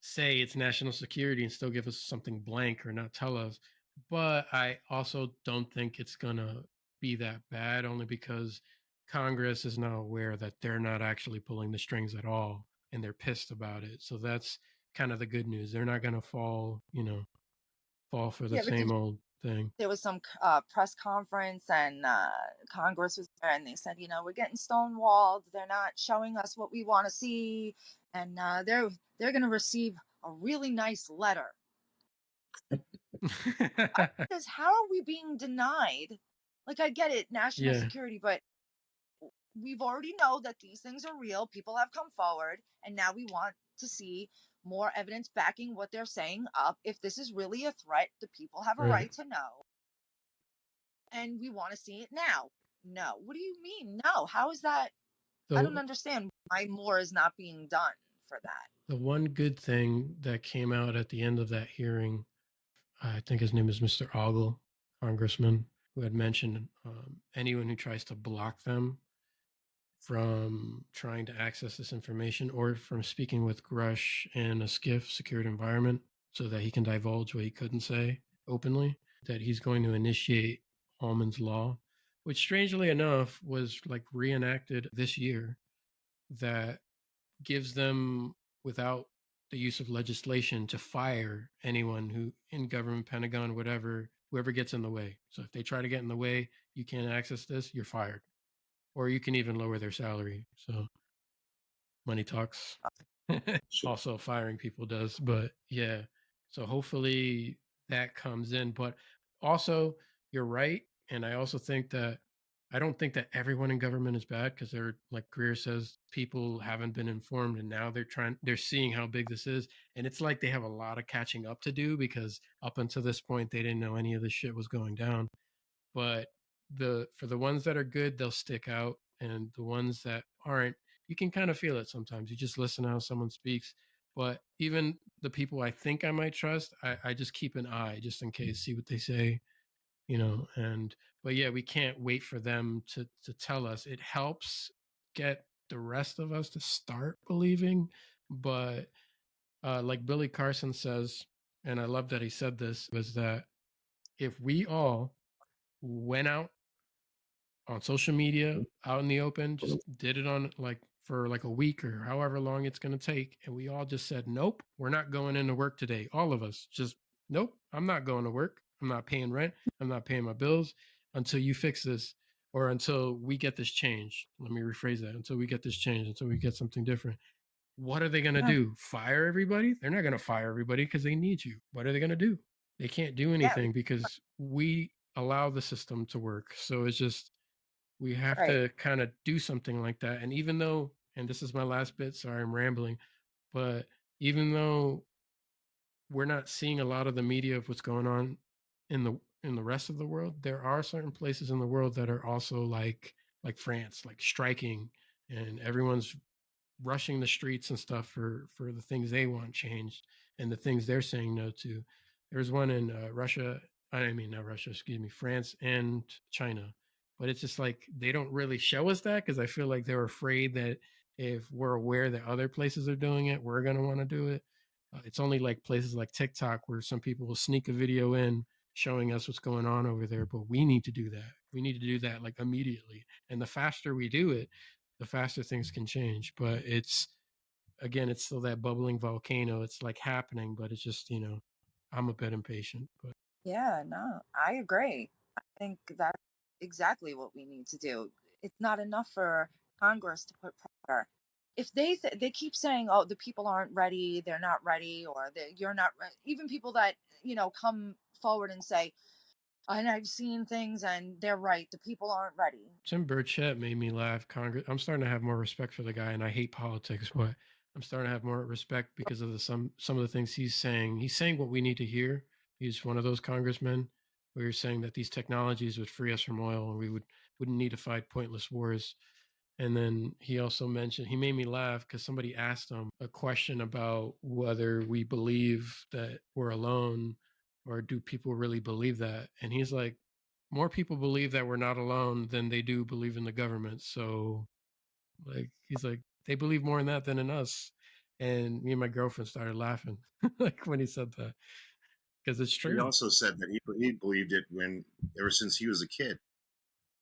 Speaker 2: say it's national security and still give us something blank or not tell us. But I also don't think it's gonna be that bad, only because Congress is now aware that they're not actually pulling the strings at all, and they're pissed about it. So that's kind of the good news. They're not gonna fall for the
Speaker 1: Yeah, but
Speaker 2: same old thing.
Speaker 1: there was some press conference, and Congress was there, and they said, we're getting stonewalled. They're not showing us what we want to see, and they're going to receive a really nice letter. Because how are we being denied? Like, I get it, national
Speaker 2: Yeah,
Speaker 1: security, but we've already know that these things are real. People have come forward, and now we want to see more evidence backing what they're saying up. If this is really a threat, the people have a
Speaker 2: right.
Speaker 1: right to know, and we want to see it now. No, what do you mean? No, how is that? I don't
Speaker 2: The
Speaker 1: understand why more is not being done for that.
Speaker 2: the one good thing that came out at the end of that hearing, I think his name is Mr. Ogle, congressman, who had mentioned anyone who tries to block them from trying to access this information or from speaking with Grush in a SCIF secured environment so that he can divulge what he couldn't say openly, that he's going to initiate Hallman's Law, which strangely enough was like reenacted this year, that gives them, without the use of legislation, to fire anyone who in government, Pentagon, whatever, whoever gets in the way. So if they try to get in the way, you can't access this, you're fired. Or you can even lower their salary. So money talks.
Speaker 3: Sure.
Speaker 2: Also firing people does, but yeah. So hopefully that comes in. But also, you're right. And I also think that I don't think that everyone in government is bad, because they're, like Greer says, people haven't been informed, and now they're seeing how big this is. And it's like they have a lot of catching up to do, because up until this point they didn't know any of this shit was going down. But for the ones that are good, they'll stick out, and the ones that aren't, you can kind of feel it sometimes. You just listen to how someone speaks. But even the people I think I might trust, I just keep an eye just in case, see what they say, and but yeah, we can't wait for them to tell us. It helps get the rest of us to start believing. But like Billy Carson says, and I love that he said this, was that if we all went out on social media, out in the open, just did it on, like, for like a week or however long it's going to take, and we all just said, nope, we're not going into work today, all of us, just nope, I'm not going to work, I'm not paying rent, I'm not paying my bills until you fix this, or until we get this change. Let me rephrase that: until we get this change, until we get something different. What are they going to
Speaker 1: Yeah.
Speaker 2: do? Fire everybody? They're not going to fire everybody, because they need you. What are they going to do? They can't do
Speaker 1: Yeah,
Speaker 2: anything because we allow the system to work. So it's just we have
Speaker 1: right.
Speaker 2: to kind of do something like that. And even though, and this is my last bit, sorry I'm rambling, but even though we're not seeing a lot of the media of what's going on in the rest of the world, there are certain places in the world that are also like France, like striking, and everyone's rushing the streets and stuff for the things they want changed and the things they're saying no to. There's one in Russia. I mean, not Russia. Excuse me, France and China. But it's just like they don't really show us that because I feel like they're afraid that if we're aware that other places are doing it, we're gonna want to do it. It's only like places like TikTok where some people will sneak a video in showing us what's going on over there. But we need to do that. We need to do that like immediately. And the faster we do it, the faster things can change. But it's again, it's still that bubbling volcano. It's like happening, but it's just, I'm a bit impatient. But
Speaker 1: Yeah, no, I agree. I think that's exactly what we need to do. It's not enough for Congress to put pressure. If they keep saying, "Oh, the people aren't ready, they're not ready," or "You're not ready," even people that come forward and say, "And I've seen things, and they're right, the people aren't ready."
Speaker 2: Tim Burchett made me laugh. Congress. I'm starting to have more respect for the guy, and I hate politics, but I'm starting to have more respect because of the some of the things he's saying. He's saying what we need to hear. He's one of those congressmen who are saying that these technologies would free us from oil, and we wouldn't need to fight pointless wars. And then he also mentioned, he made me laugh because somebody asked him a question about whether we believe that we're alone or do people really believe that? And he's like, more people believe that we're not alone than they do believe in the government. So, like, he's like, they believe more in that than in us. And me and my girlfriend started laughing like when he said that because it's
Speaker 3: He
Speaker 2: true.
Speaker 3: also said that he believed it when ever since he was a kid.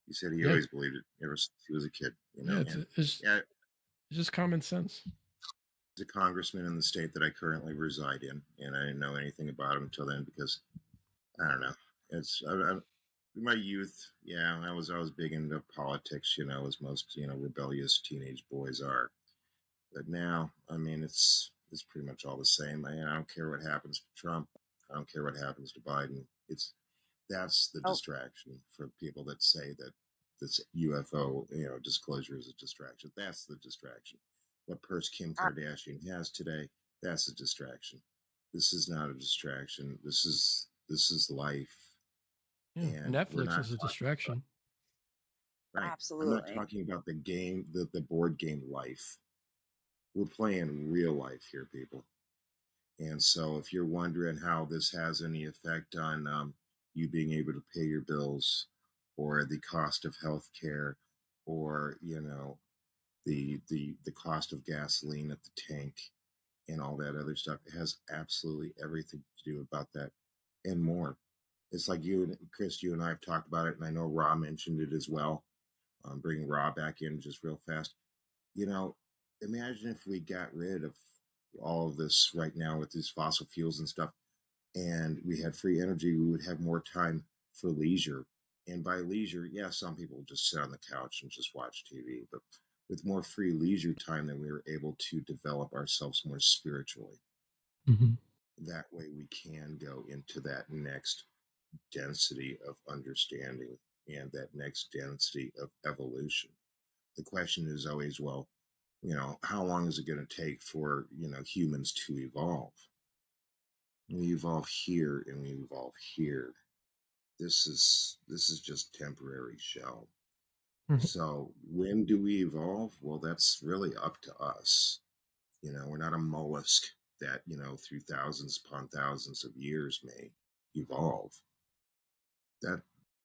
Speaker 3: He said he
Speaker 2: Yeah.
Speaker 3: always believed it ever since he was a kid.
Speaker 2: Yeah.
Speaker 3: And
Speaker 2: It's
Speaker 3: yeah,
Speaker 2: just common sense.
Speaker 3: he's a congressman in the state that I currently reside in, and I didn't know anything about him until then because I don't know. It's in my youth. Yeah, I was big into politics. As most rebellious teenage boys are. But now, I mean, it's pretty much all the same. I don't care what happens to Trump. I don't care what happens to Biden. That's the
Speaker 1: Oh,
Speaker 3: distraction for people that say that this UFO disclosure is a distraction. That's the distraction. What purse Kim
Speaker 1: uh,
Speaker 3: Kardashian has today, that's a distraction. This is not a distraction. This is life,
Speaker 2: Yeah.
Speaker 3: and we're
Speaker 2: Netflix
Speaker 3: not
Speaker 2: is a
Speaker 3: talking about
Speaker 2: distraction.
Speaker 3: right. I'm not
Speaker 1: absolutely.
Speaker 3: talking about the game, the board game life. We're playing real life here, people. And so, if you're wondering how this has any effect on you being able to pay your bills, or the cost of health care, or the cost of gasoline at the tank, and all that other stuff, it has absolutely everything to do about that and more. It's like you and Chris, you and I have talked about it, and I know Ra mentioned it as well. Bringing Ra back in just real fast. You know, Imagine if we got rid of all of this right now with these fossil fuels and stuff, and we had free energy, we would have more time for leisure. And by leisure, yeah, some people just sit on the couch and just watch TV, but with more free leisure time, then we were able to develop ourselves more spiritually.
Speaker 2: Hmm.
Speaker 3: That way, we can go into that next density of understanding and that next density of evolution. The question is always, well, how long is it going to take for humans to evolve? We evolve here and we evolve here. This is just temporary shell. So when do we evolve? Well, that's really up to us. We're not a mollusk that through thousands upon thousands of years may evolve. That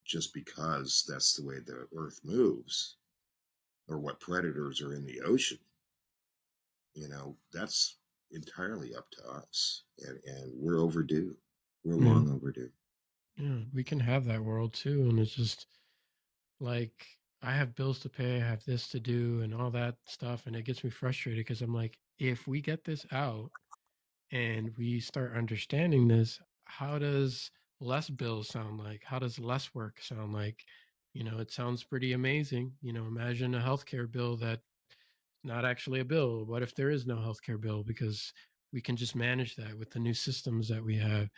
Speaker 3: just because that's the way the earth moves, or what predators are in the ocean, that's entirely up to us. And we're overdue. We're
Speaker 2: Yeah.
Speaker 3: long overdue.
Speaker 2: Yeah. We can have that world too. And it's just like, I have bills to pay, I have this to do, and all that stuff. And it gets me frustrated because I'm like, if we get this out and we start understanding this, how does less bills sound like? How does less work sound like? It sounds pretty amazing. Imagine a healthcare bill that's not actually a bill. What if there is no healthcare bill? Because we can just manage that with the new systems that we have.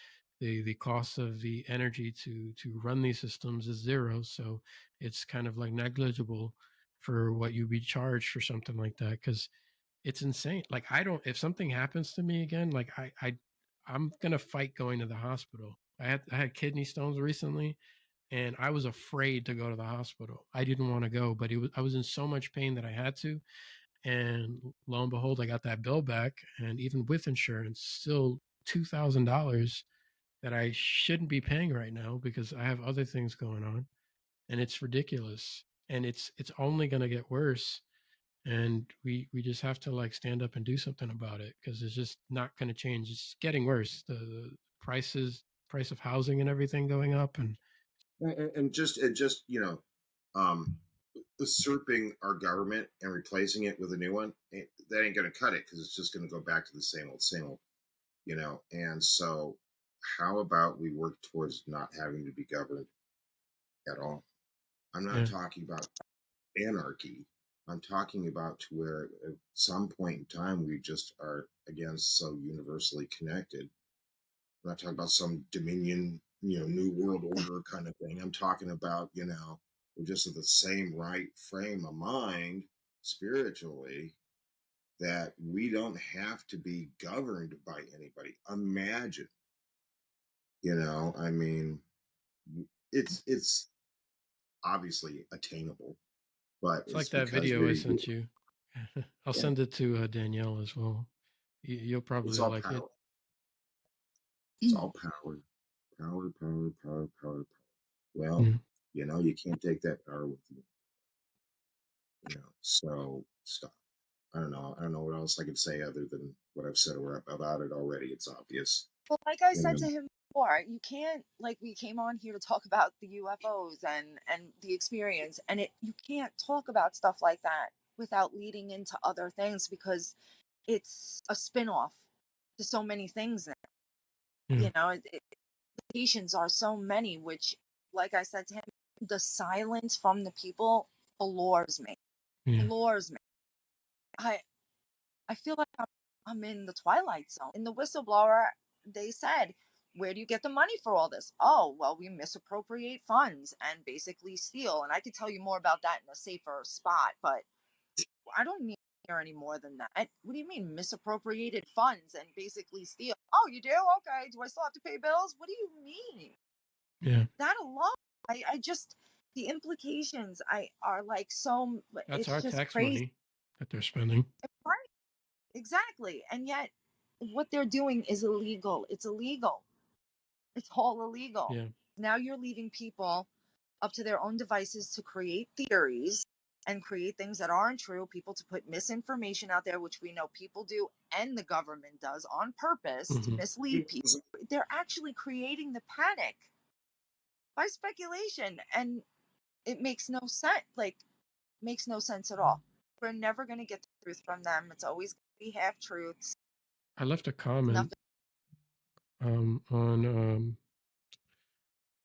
Speaker 2: the cost of the energy to run these systems is zero, so it's kind of like negligible for what you be charged for something like that, because it's insane. Like, I don't, if something happens to me again, like I'm gonna fight going to the hospital. I had kidney stones recently, and I was afraid to go to the hospital. I didn't want to go, but I was in so much pain that I had to. And lo and behold, I got that bill back, and even with insurance, still $2,000 that I shouldn't be paying right now because I have other things going on, and it's ridiculous. And it's only going to get worse, and we just have to like stand up and do something about it, because it's just not going to change. It's getting worse. The price of housing and everything going up, and
Speaker 3: And just um, usurping our government and replacing it with a new one, that ain't going to cut it, because it's just going to go back to the same old, And so, how about we work towards not having to be governed at all? I'm not
Speaker 2: yeah,
Speaker 3: talking about anarchy. I'm talking about to where at some point in time we just are again so universally connected. I'm not talking about some dominion, new world order kind of thing. I'm talking about, we're just in the same right frame of mind spiritually, that we don't have to be governed by anybody. Imagine, I mean, it's obviously attainable, but
Speaker 2: it's like
Speaker 3: it's
Speaker 2: that
Speaker 3: because
Speaker 2: video I sent you. I'll
Speaker 3: yeah,
Speaker 2: send it to Danielle as well. You'll
Speaker 3: it's
Speaker 2: probably
Speaker 3: all
Speaker 2: like it.
Speaker 3: power. It's all power. Power, power, power, power, power. Well,
Speaker 2: Yeah.
Speaker 3: you can't take that power with you. So stop. I don't know what else I could say other than what I've said about it already. It's obvious.
Speaker 1: Well, like I said to
Speaker 3: And
Speaker 1: him before, you can't, like, we came on here to talk about the UFOs and the experience, and you can't talk about stuff like that without leading into other things, because it's a spin-off to so many things now.
Speaker 2: Yeah.
Speaker 1: Implications are so many, which, like I said to him, the silence from the people floors me.
Speaker 2: Yeah.
Speaker 1: Floors me. I I feel like I'm in the twilight zone. In the whistleblower, they said, "Where do you get the money for all this?" Oh, well, we misappropriate funds and basically steal. And I could tell you more about that in a safer spot, but I don't need to hear any more than that. What do you mean misappropriated funds and basically steal? Oh, you do? Okay. Do I still have to pay bills? What do you mean?
Speaker 2: Yeah.
Speaker 1: That alone, I just, the implications I are like so,
Speaker 2: That's
Speaker 1: it's
Speaker 2: our
Speaker 1: just
Speaker 2: tax
Speaker 1: crazy.
Speaker 2: money that they're spending.
Speaker 1: Right. Exactly. And yet what they're doing is illegal. It's illegal. It's all illegal.
Speaker 2: Yeah.
Speaker 1: Now you're leaving people up to their own devices to create theories and create things that aren't true, people to put misinformation out there, which we know people do and the government does on purpose to
Speaker 2: Hmm.
Speaker 1: mislead people. They're actually creating the panic by speculation, and it makes no sense. Like, makes no sense at all. We're never going to get the truth from them. It's always going to be half truths.
Speaker 2: I left a comment
Speaker 1: Nothing.
Speaker 2: on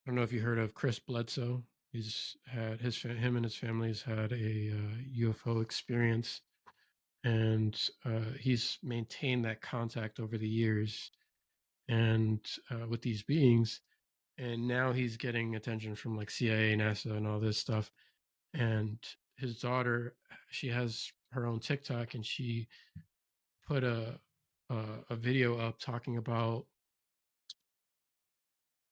Speaker 2: I don't know if you heard of Chris Bledsoe. He's had him and his family's had a UFO experience, and he's maintained that contact over the years, and with these beings. And now he's getting attention from like CIA, NASA, and all this stuff. And his daughter, she has her own TikTok, and she put a video up talking about,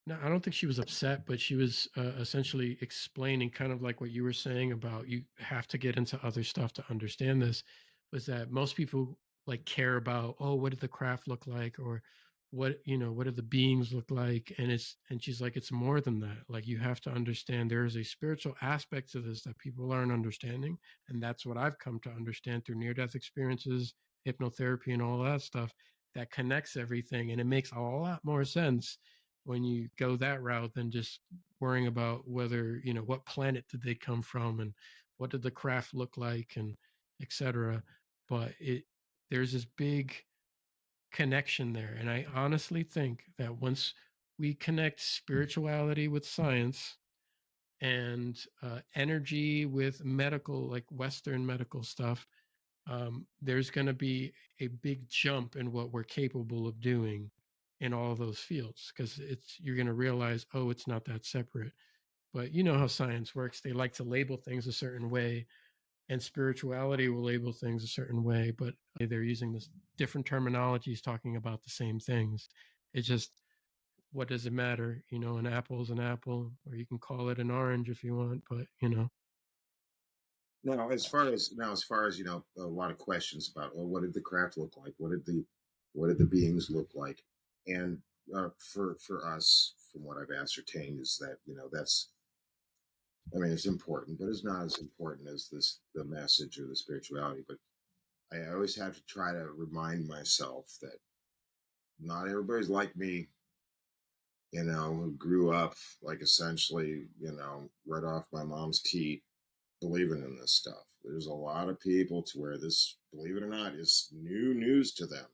Speaker 2: no, I don't think she was upset, but she was essentially explaining kind of like what you were saying about you have to get into other stuff to understand this. Was that most people like care about, oh, what did the craft look like, or what do the beings look like? And she's like, it's more than that. Like, you have to understand there is a spiritual aspect to this that people aren't understanding, and that's what I've come to understand through near-death experiences, hypnotherapy, and all that stuff that connects everything, and it makes a lot more sense when you go that route than just worrying about whether what planet did they come from and what did the craft look like and etc. But there's this big connection there, and I honestly think that once we connect spirituality with science and energy with medical, like Western medical stuff, there's going to be a big jump in what we're capable of doing. in all of those fields, because you're going to realize, oh, it's not that separate. But you know how science works. They like to label things a certain way, and spirituality will label things a certain way, but they're using this different terminologies talking about the same things. It's just, what does it matter? An apple is an apple, or you can call it an orange if you want, but
Speaker 3: Now, as far as a lot of questions about, well, what did the craft look like? What did the beings look like? And for us, from what I've ascertained, is that that's, I mean, it's important, but it's not as important as the message or the spirituality. But I always have to try to remind myself that not everybody's like me, who grew up like essentially, right off my mom's teat, believing in this stuff. There's a lot of people to where this, believe it or not, is new news to them.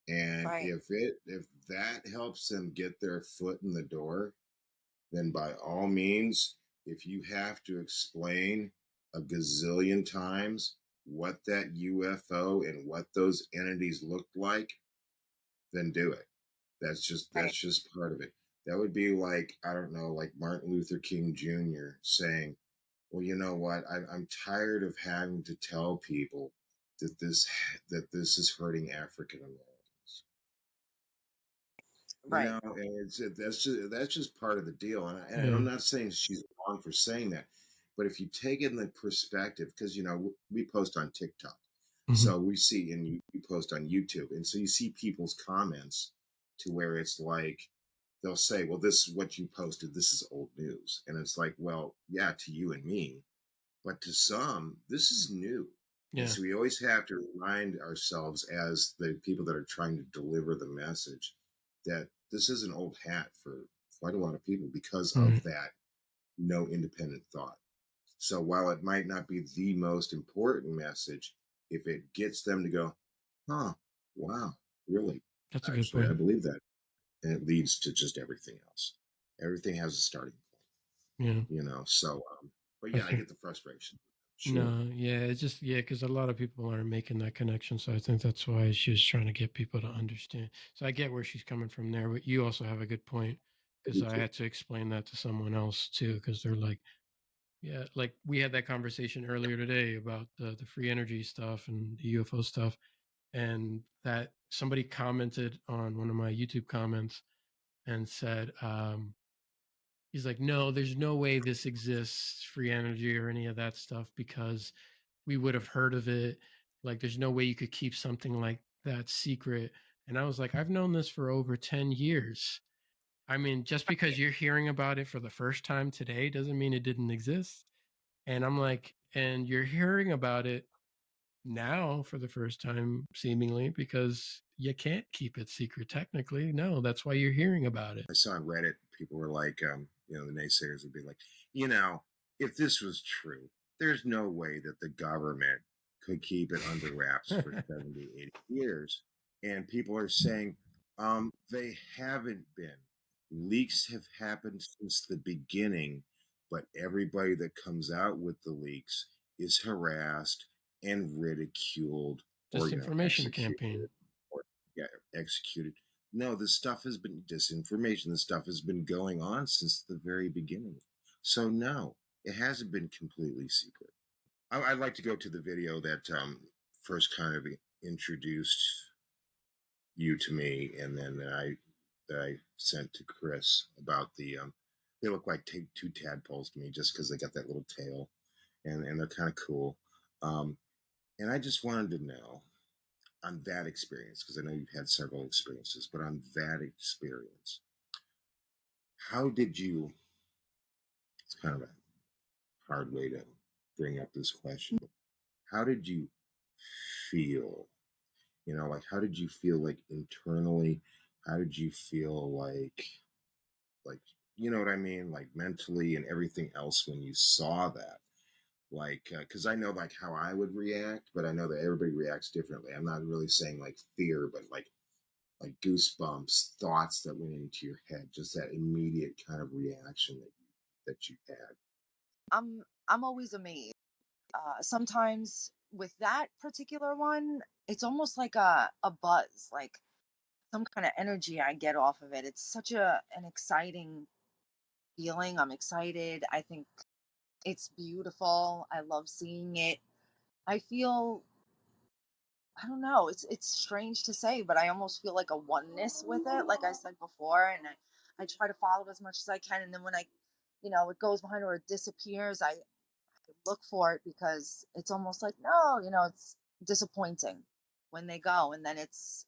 Speaker 3: And
Speaker 1: Right.
Speaker 3: if that helps them get their foot in the door, then by all means, if you have to explain a gazillion times what that UFO and what those entities looked like, then do it.
Speaker 1: Right.
Speaker 3: That's just part of it. That would be like, I don't know, like Martin Luther King Jr. saying, well, you know what? I'm tired of having to tell people that this is hurting African Americans.
Speaker 1: Right.
Speaker 3: And that's just part of the deal. And
Speaker 2: yeah.
Speaker 3: I'm not saying she's wrong for saying that, but if you take in the perspective, because we post on TikTok,
Speaker 2: hmm
Speaker 3: so we see, and you post on YouTube, and so you see people's comments to where it's like they'll say, "Well, this is what you posted. This is old news," and it's like, "Well, yeah, to you and me, but to some, this is new." And
Speaker 2: yeah.
Speaker 3: so we always have to remind ourselves, as the people that are trying to deliver the message, that this is an old hat for quite a lot of people because of
Speaker 2: Right.
Speaker 3: that no independent thought. So while it might not be the most important message, if it gets them to go, huh, wow, really,
Speaker 2: That's a good
Speaker 3: actually, I
Speaker 2: point.
Speaker 3: believe that. And it leads to just everything else. Everything has a starting point,
Speaker 2: Yeah.
Speaker 3: So, but
Speaker 2: I
Speaker 3: yeah, I
Speaker 2: think
Speaker 3: get the frustration. Sure.
Speaker 2: no, yeah, it's just, yeah, because a lot of people aren't making that connection. So I think that's why she was trying to get people to understand. So I get where she's coming from there, but you also have a good point, because I had to explain that to someone else too, because they're like, yeah, like we had that conversation earlier today about the free energy stuff and the UFO stuff, and that somebody commented on one of my YouTube comments and said, he's like, no, there's no way this exists, free energy or any of that stuff, because we would have heard of it. Like, there's no way you could keep something like that secret. And I was like, I've known this for over 10 years. I mean, just because you're hearing about it for the first time today doesn't mean it didn't exist. And I'm like, and you're hearing about it now for the first time, seemingly, because you can't keep it secret technically. No, that's why you're hearing about it.
Speaker 3: I saw on Reddit, people were like, the naysayers would be like, if this was true, there's no way that the government could keep it under wraps for 70, 80 years. And people are saying, they haven't been. Leaks have happened since the beginning, but everybody that comes out with the leaks is harassed and ridiculed or,
Speaker 2: Disinformation campaign.
Speaker 3: executed or yeah, executed. No, this stuff has been disinformation. This stuff has been going on since the very beginning. So no, it hasn't been completely secret. I'd like to go to the video that first kind of introduced you to me, and then that I sent to Chris about the. They look like two tadpoles to me, just because they got that little tail, and they're kind of cool. Um, and I just wanted to know, on that experience, because I know you've had several experiences, but on that experience, how did you? It's kind of a hard way to bring up this question, but how did you feel? Like how did you feel like internally? How did you feel like what I mean, like mentally and everything else when you saw that? Like, because I know like how I would react, but I know that everybody reacts differently. I'm not really saying like fear, but like goosebumps, thoughts that went into your head, just that immediate kind of reaction that you had.
Speaker 1: I'm always amazed. Sometimes with that particular one, it's almost like a buzz. Like some kind of energy I get off of it. It's such an exciting feeling. I'm excited. I think it's beautiful. I love seeing it. I feel, I don't know, it's strange to say, but I almost feel like a oneness with it, like I said before, and I try to follow it as much as I can, and then when it goes behind or it disappears, I look for it because it's almost like, no, it's disappointing when they go, and then it's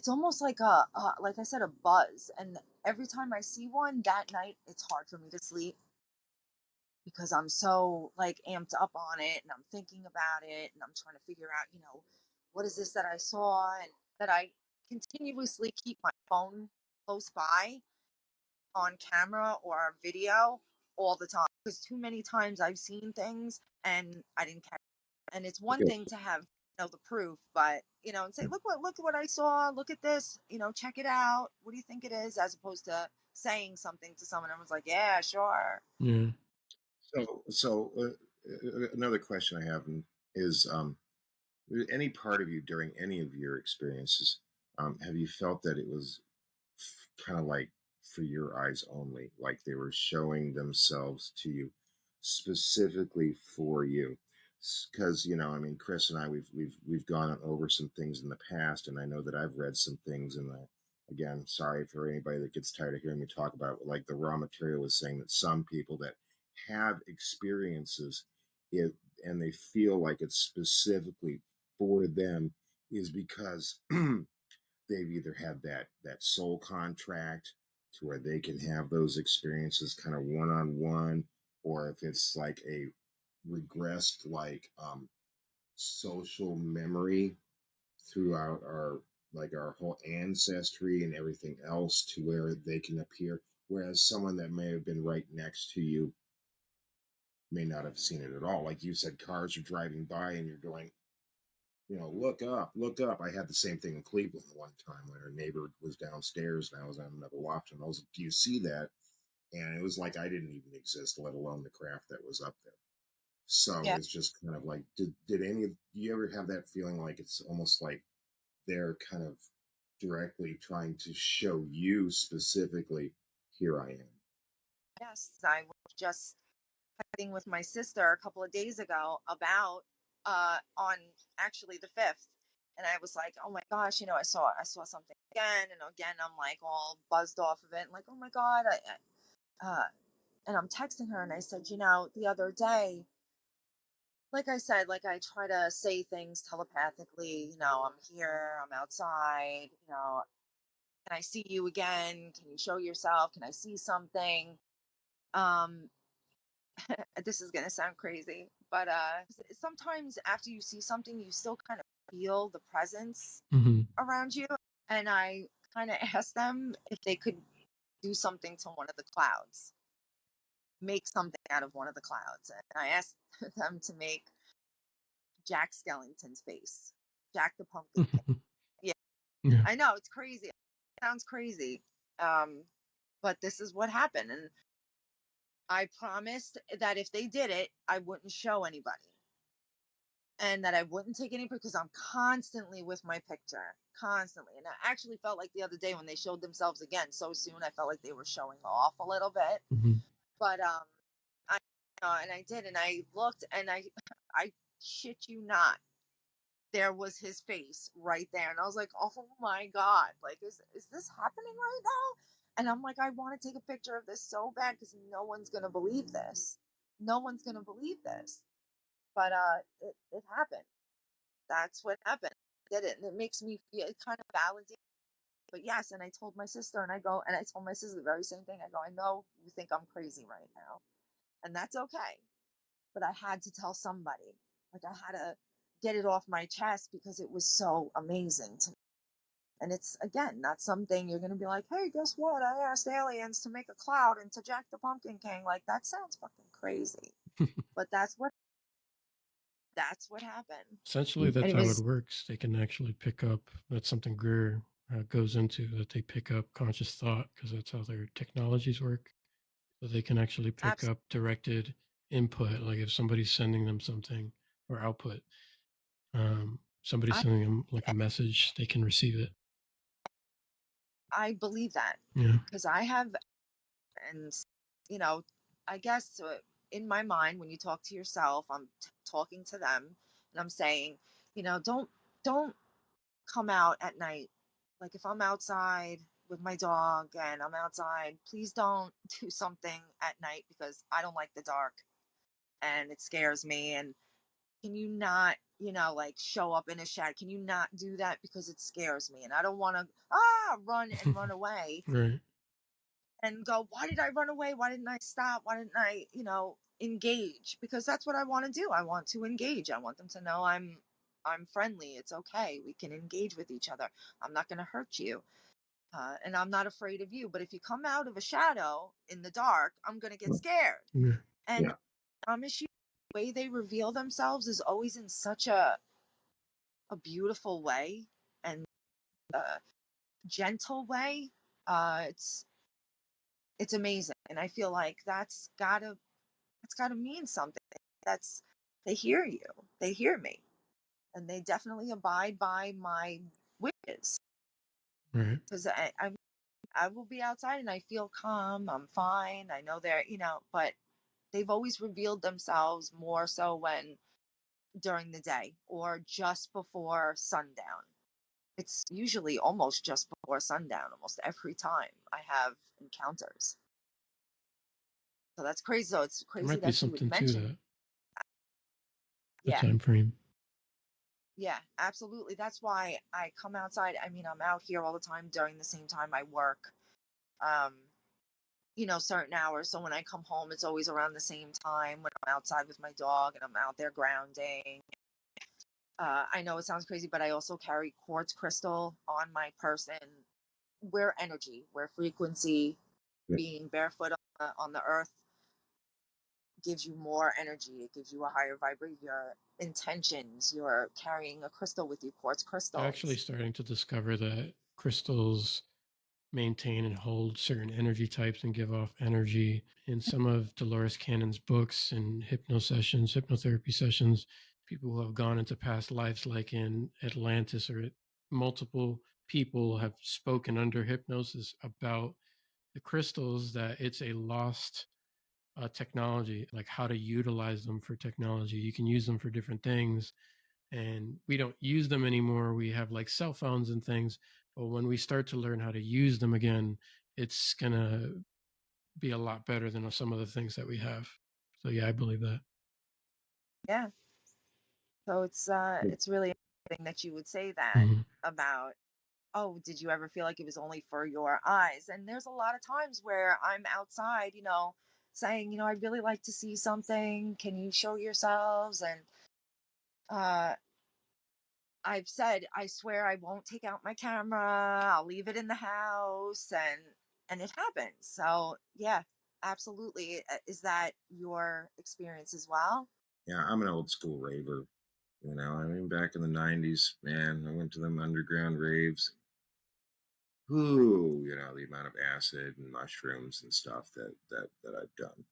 Speaker 1: almost like like I said, a buzz, and every time I see one that night, it's hard for me to sleep because I'm so like amped up on it and I'm thinking about it and I'm trying to figure out, what is this that I saw, and that I continuously keep my phone close by on camera or video all the time because too many times I've seen things and I didn't catch it. And it's one
Speaker 3: Okay.
Speaker 1: thing to have the proof, but and say, look what I saw, look at this, check it out. What do you think it is? As opposed to saying something to someone and was like, yeah, sure.
Speaker 2: Yeah.
Speaker 3: So another question I have is, any part of you during any of your experiences, have you felt that it was kind of like for your eyes only, like they were showing themselves to you specifically for you? Because I mean, Chris and I, we've gone over some things in the past, and I know that I've read some things in the. Again, sorry for anybody that gets tired of hearing me talk about it. Like the raw material was saying that some people that have experiences it and they feel like it's specifically for them is because they've either had that soul contract to where they can have those experiences kind of one on one, or if it's like a regressed like social memory throughout our like our whole ancestry and everything else to where they can appear, whereas someone that may have been right next to you may not have seen it at all. Like you said, cars are driving by and you're going, look up, look up. I had the same thing in Cleveland one time when our neighbor was downstairs and I was on another loft, and I was like, do you see that? And it was like I didn't even exist, let alone the craft that was up there. So
Speaker 1: Yeah.
Speaker 3: it's just kind of like, do you ever have that feeling like it's almost like they're kind of directly trying to show you specifically, here I am?
Speaker 1: Yes, I was just chatting with my sister a couple of days ago about on actually the 5th, and I was like, oh my gosh, I saw something again, and again I'm like all buzzed off of it, and like, oh my god, and I'm texting her and I said, the other day, like I said, like I try to say things telepathically, I'm here, I'm outside, can I see you again? Can you show yourself? Can I see something? Um, this is gonna sound crazy, but sometimes after you see something, you still kind of feel the presence
Speaker 2: Hmm.
Speaker 1: around you. And I kind of asked them if they could do something to one of the clouds, make something out of one of the clouds. And I asked them to make Jack Skellington's face, Jack the Pumpkin King. Yeah,
Speaker 2: Yeah.
Speaker 1: I know it's crazy. It sounds crazy, um, but this is what happened, and I promised that if they did it, I wouldn't show anybody and that I wouldn't take any because I'm constantly with my picture, constantly. And I actually felt like the other day when they showed themselves again so soon, I felt like they were showing off a little bit.
Speaker 2: Hmm.
Speaker 1: But I and I did, and I looked, and I shit you not, there was his face right there, and I was like, oh my god, like is this happening right now? And I'm like, I want to take a picture of this so bad because no one's gonna believe this. No one's gonna believe this. But it happened. That's what happened. I did it, and it makes me feel it kind of validates. But yes, and I told my sister, and I told my sister the very same thing. I go, I know you think I'm crazy right now, and that's okay. But I had to tell somebody. Like I had to get it off my chest because it was so amazing to me. And it's again not something you're gonna be like, hey, guess what? I asked aliens to make a cloud into Jack the Pumpkin King. Like that sounds fucking crazy. But that's what happened.
Speaker 2: Essentially,
Speaker 1: And
Speaker 2: that's
Speaker 1: it
Speaker 2: how it
Speaker 1: was
Speaker 2: works. They can actually pick up. That's something Greer goes into, that they pick up conscious thought because that's how their technologies work. So they can actually pick
Speaker 1: absolutely
Speaker 2: up directed input. Like if somebody's sending them something or output, somebody's
Speaker 1: I
Speaker 2: sending them like a message, they can receive it.
Speaker 1: I believe that
Speaker 2: Yeah.
Speaker 1: because I have, and you know, I guess in my mind, when you talk to yourself, I'm talking to them, and I'm saying, don't come out at night. Like if I'm outside with my dog and I'm outside, please don't do something at night because I don't like the dark and it scares me. And can you not, like show up in a shadow? Can you not do that because it scares me? And I don't want to run and run away
Speaker 2: Right.
Speaker 1: and go, why did I run away? Why didn't I stop? Why didn't I, engage? Because that's what I want to do. I want to engage. I want them to know I'm friendly. It's okay. We can engage with each other. I'm not going to hurt you. And I'm not afraid of you. But if you come out of a shadow in the dark, I'm going to get scared.
Speaker 2: Yeah.
Speaker 1: And
Speaker 3: Yeah.
Speaker 1: I promise you, the way they reveal themselves is always in such a beautiful way and a gentle way. It's amazing, and I feel like that's gotta mean something. That's They hear you, they hear me, and they definitely abide by my wishes.
Speaker 2: Right.
Speaker 1: Because I will be outside and I feel calm. I'm fine. I know but they've always revealed themselves more so when during the day or just before sundown. It's usually almost just before sundown, almost every time I have encounters. So that's crazy. So it's
Speaker 2: There
Speaker 1: crazy
Speaker 2: might be
Speaker 1: that you would
Speaker 2: something to
Speaker 1: mention.
Speaker 2: that, the
Speaker 1: Yeah,
Speaker 2: time frame.
Speaker 1: yeah, absolutely. That's why I come outside. I mean, I'm out here all the time during the same time I work. Um, certain hours. So when I come home, it's always around the same time when I'm outside with my dog and I'm out there grounding. I know it sounds crazy, but I also carry quartz crystal on my person. We're energy, we're frequency.
Speaker 3: Yeah.
Speaker 1: Being barefoot on the earth gives you more energy. It gives you a higher vibration. Your intentions. You're carrying a crystal with you, quartz
Speaker 2: I'm actually
Speaker 1: crystals.
Speaker 2: starting to discover that crystals maintain and hold certain energy types and give off energy. In some of Dolores Cannon's books and hypnotherapy sessions, people who have gone into past lives, like in Atlantis, or multiple people have spoken under hypnosis about the crystals, that it's a lost technology, like how to utilize them for technology. You can use them for different things, and we don't use them anymore. We have like cell phones and things, but when we start to learn how to use them again, it's gonna be a lot better than some of the things that we have. So yeah, I believe that.
Speaker 1: Yeah. So it's really interesting that you would say that
Speaker 2: Hmm.
Speaker 1: about, oh, did you ever feel like it was only for your eyes? And there's a lot of times where I'm outside, saying, I'd really like to see something. Can you show yourselves? And uh, I've said, I swear I won't take out my camera. I'll leave it in the house, and it happens. So yeah, absolutely. Is that your experience as well?
Speaker 3: Yeah, I'm an old school raver. I mean, back in the '90s, man, I went to them underground raves. Ooh, the amount of acid and mushrooms and stuff that I've done.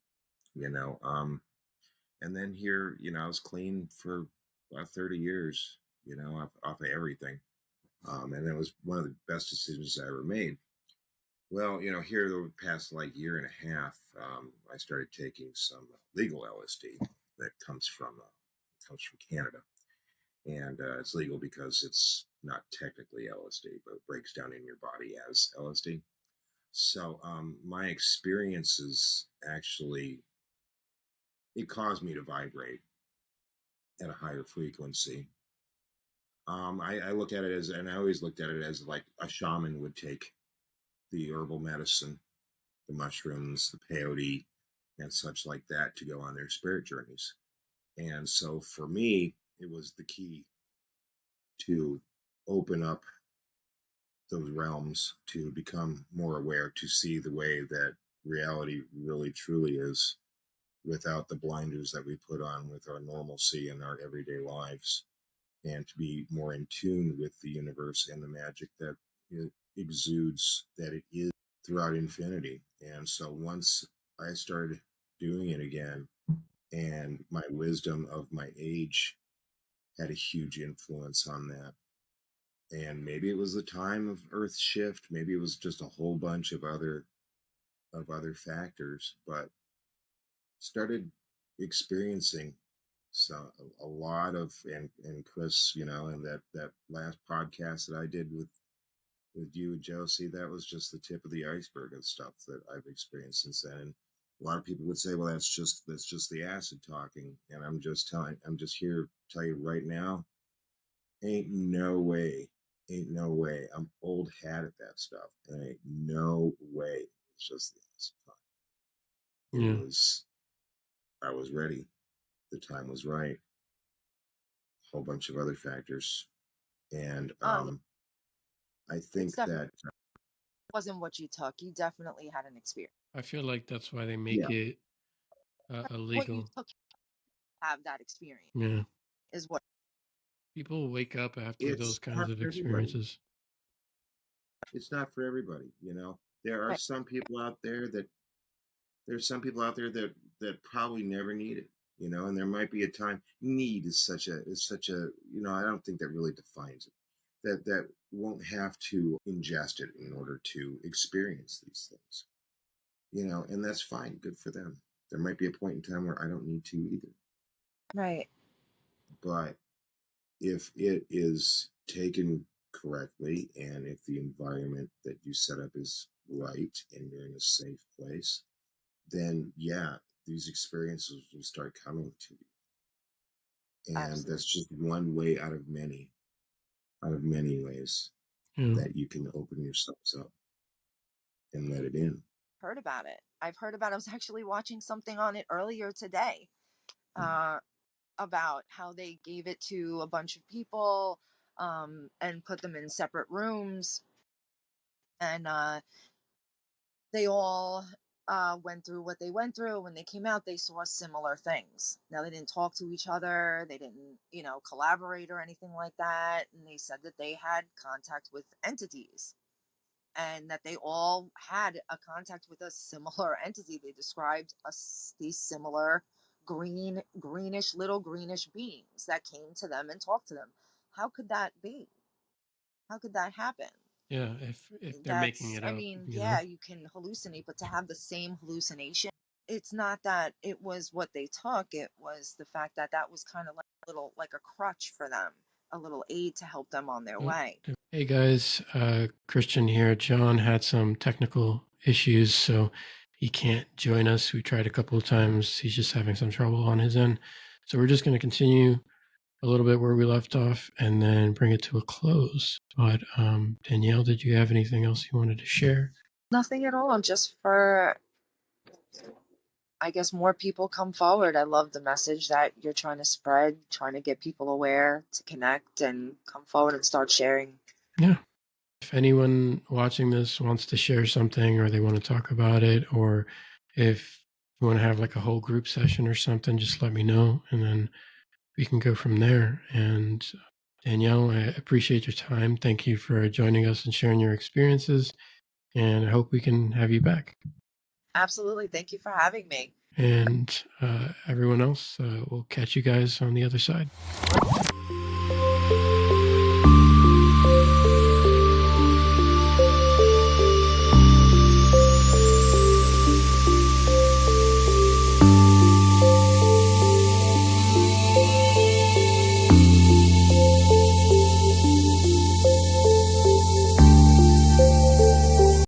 Speaker 3: You know, um, and then here, I was clean for about 30 years. Off of everything. And it was one of the best decisions I ever made. Well, here over the past like year and a half, I started taking some legal LSD that comes from Canada, and it's legal because it's not technically LSD, but it breaks down in your body as LSD. So my experiences actually it caused me to vibrate at a higher frequency. I look at it as, and I always looked at it as like a shaman would take the herbal medicine, the mushrooms, the peyote, and such like that to go on their spirit journeys. And so for me, it was the key to open up those realms, to become more aware, to see the way that reality really truly is without the blinders that we put on with our normalcy and our everyday lives, and to be more in tune with the universe and the magic that it exudes, that it is throughout infinity. And so once I started doing it again, and my wisdom of my age had a huge influence on that. And maybe it was the time of Earth shift, maybe it was just a whole bunch of other factors, but started experiencing a lot of, and Chris, and that last podcast that I did with you and Josie, that was just the tip of the iceberg of stuff that I've experienced since then. And a lot of people would say, well, that's just the acid talking. And I'm just here to tell you right now, ain't no way, I'm old hat at that stuff. And ain't no way it's just the acid talking.
Speaker 2: Yeah.
Speaker 3: I was ready. The time was right. A whole bunch of other factors. And
Speaker 1: Yeah.
Speaker 3: I
Speaker 1: It's
Speaker 3: think
Speaker 1: definitely
Speaker 3: that,
Speaker 1: wasn't what you took. You definitely had an experience.
Speaker 2: I feel like that's why they
Speaker 3: yeah,
Speaker 2: make it
Speaker 1: What you
Speaker 2: illegal.
Speaker 1: took to have that experience
Speaker 2: Yeah.
Speaker 1: is what.
Speaker 2: People wake up after those
Speaker 3: it's
Speaker 2: kinds
Speaker 3: not
Speaker 2: of
Speaker 3: for everybody.
Speaker 2: experiences.
Speaker 3: It's not for everybody. There are
Speaker 1: Right.
Speaker 3: some people out there that there's some people out there that probably never need it. And there might be a time. Need is such a I don't think that really defines it. That won't have to ingest it in order to experience these things. And that's fine. Good for them. There might be a point in time where I don't need to either.
Speaker 1: Right.
Speaker 3: But if it is taken correctly, and if the environment that you set up is right and you're in a safe place, then yeah, these experiences will start coming to you. And
Speaker 1: Absolutely.
Speaker 3: that's just one way out of many ways
Speaker 2: Yeah.
Speaker 3: that you can open yourselves up and let it in.
Speaker 1: Heard about it. I've heard about it. I was actually watching something on it earlier today, uh, about how they gave it to a bunch of people, and put them in separate rooms, and they all went through what they went through. When they came out, they saw similar things. Now, they didn't talk to each other, they didn't, collaborate or anything like that. And they said that they had contact with entities, and that they all had a contact with a similar entity. They described these similar little greenish beings that came to them and talked to them. How could that be? How could that happen?
Speaker 2: Yeah. If they're making
Speaker 1: That's,
Speaker 2: it
Speaker 1: I
Speaker 2: up,
Speaker 1: mean, yeah, you can hallucinate, but to have the same hallucination, it's not that it was what they took. It was the fact that that was kind of like a little, like a crutch for them, a little aid to help them on their
Speaker 2: Oh,
Speaker 1: way.
Speaker 2: hey guys, Christian here. John had some technical issues, so he can't join us. We tried a couple of times. He's just having some trouble on his end. So we're just going to continue a little bit where we left off and then bring it to a close. But Danielle, did you have anything else you wanted to share?
Speaker 1: Nothing at all. Just for, I guess, more people come forward. I love the message that you're trying to spread, trying to get people aware to connect and come forward and start sharing.
Speaker 2: Yeah. If anyone watching this wants to share something or they want to talk about it, or if you want to have like a whole group session or something, just let me know and then we can go from there. And Danielle, I appreciate your time. Thank you for joining us and sharing your experiences. And I hope we can have you back.
Speaker 1: Absolutely. Thank you for having me.
Speaker 2: And everyone else, we'll catch you guys on the other side.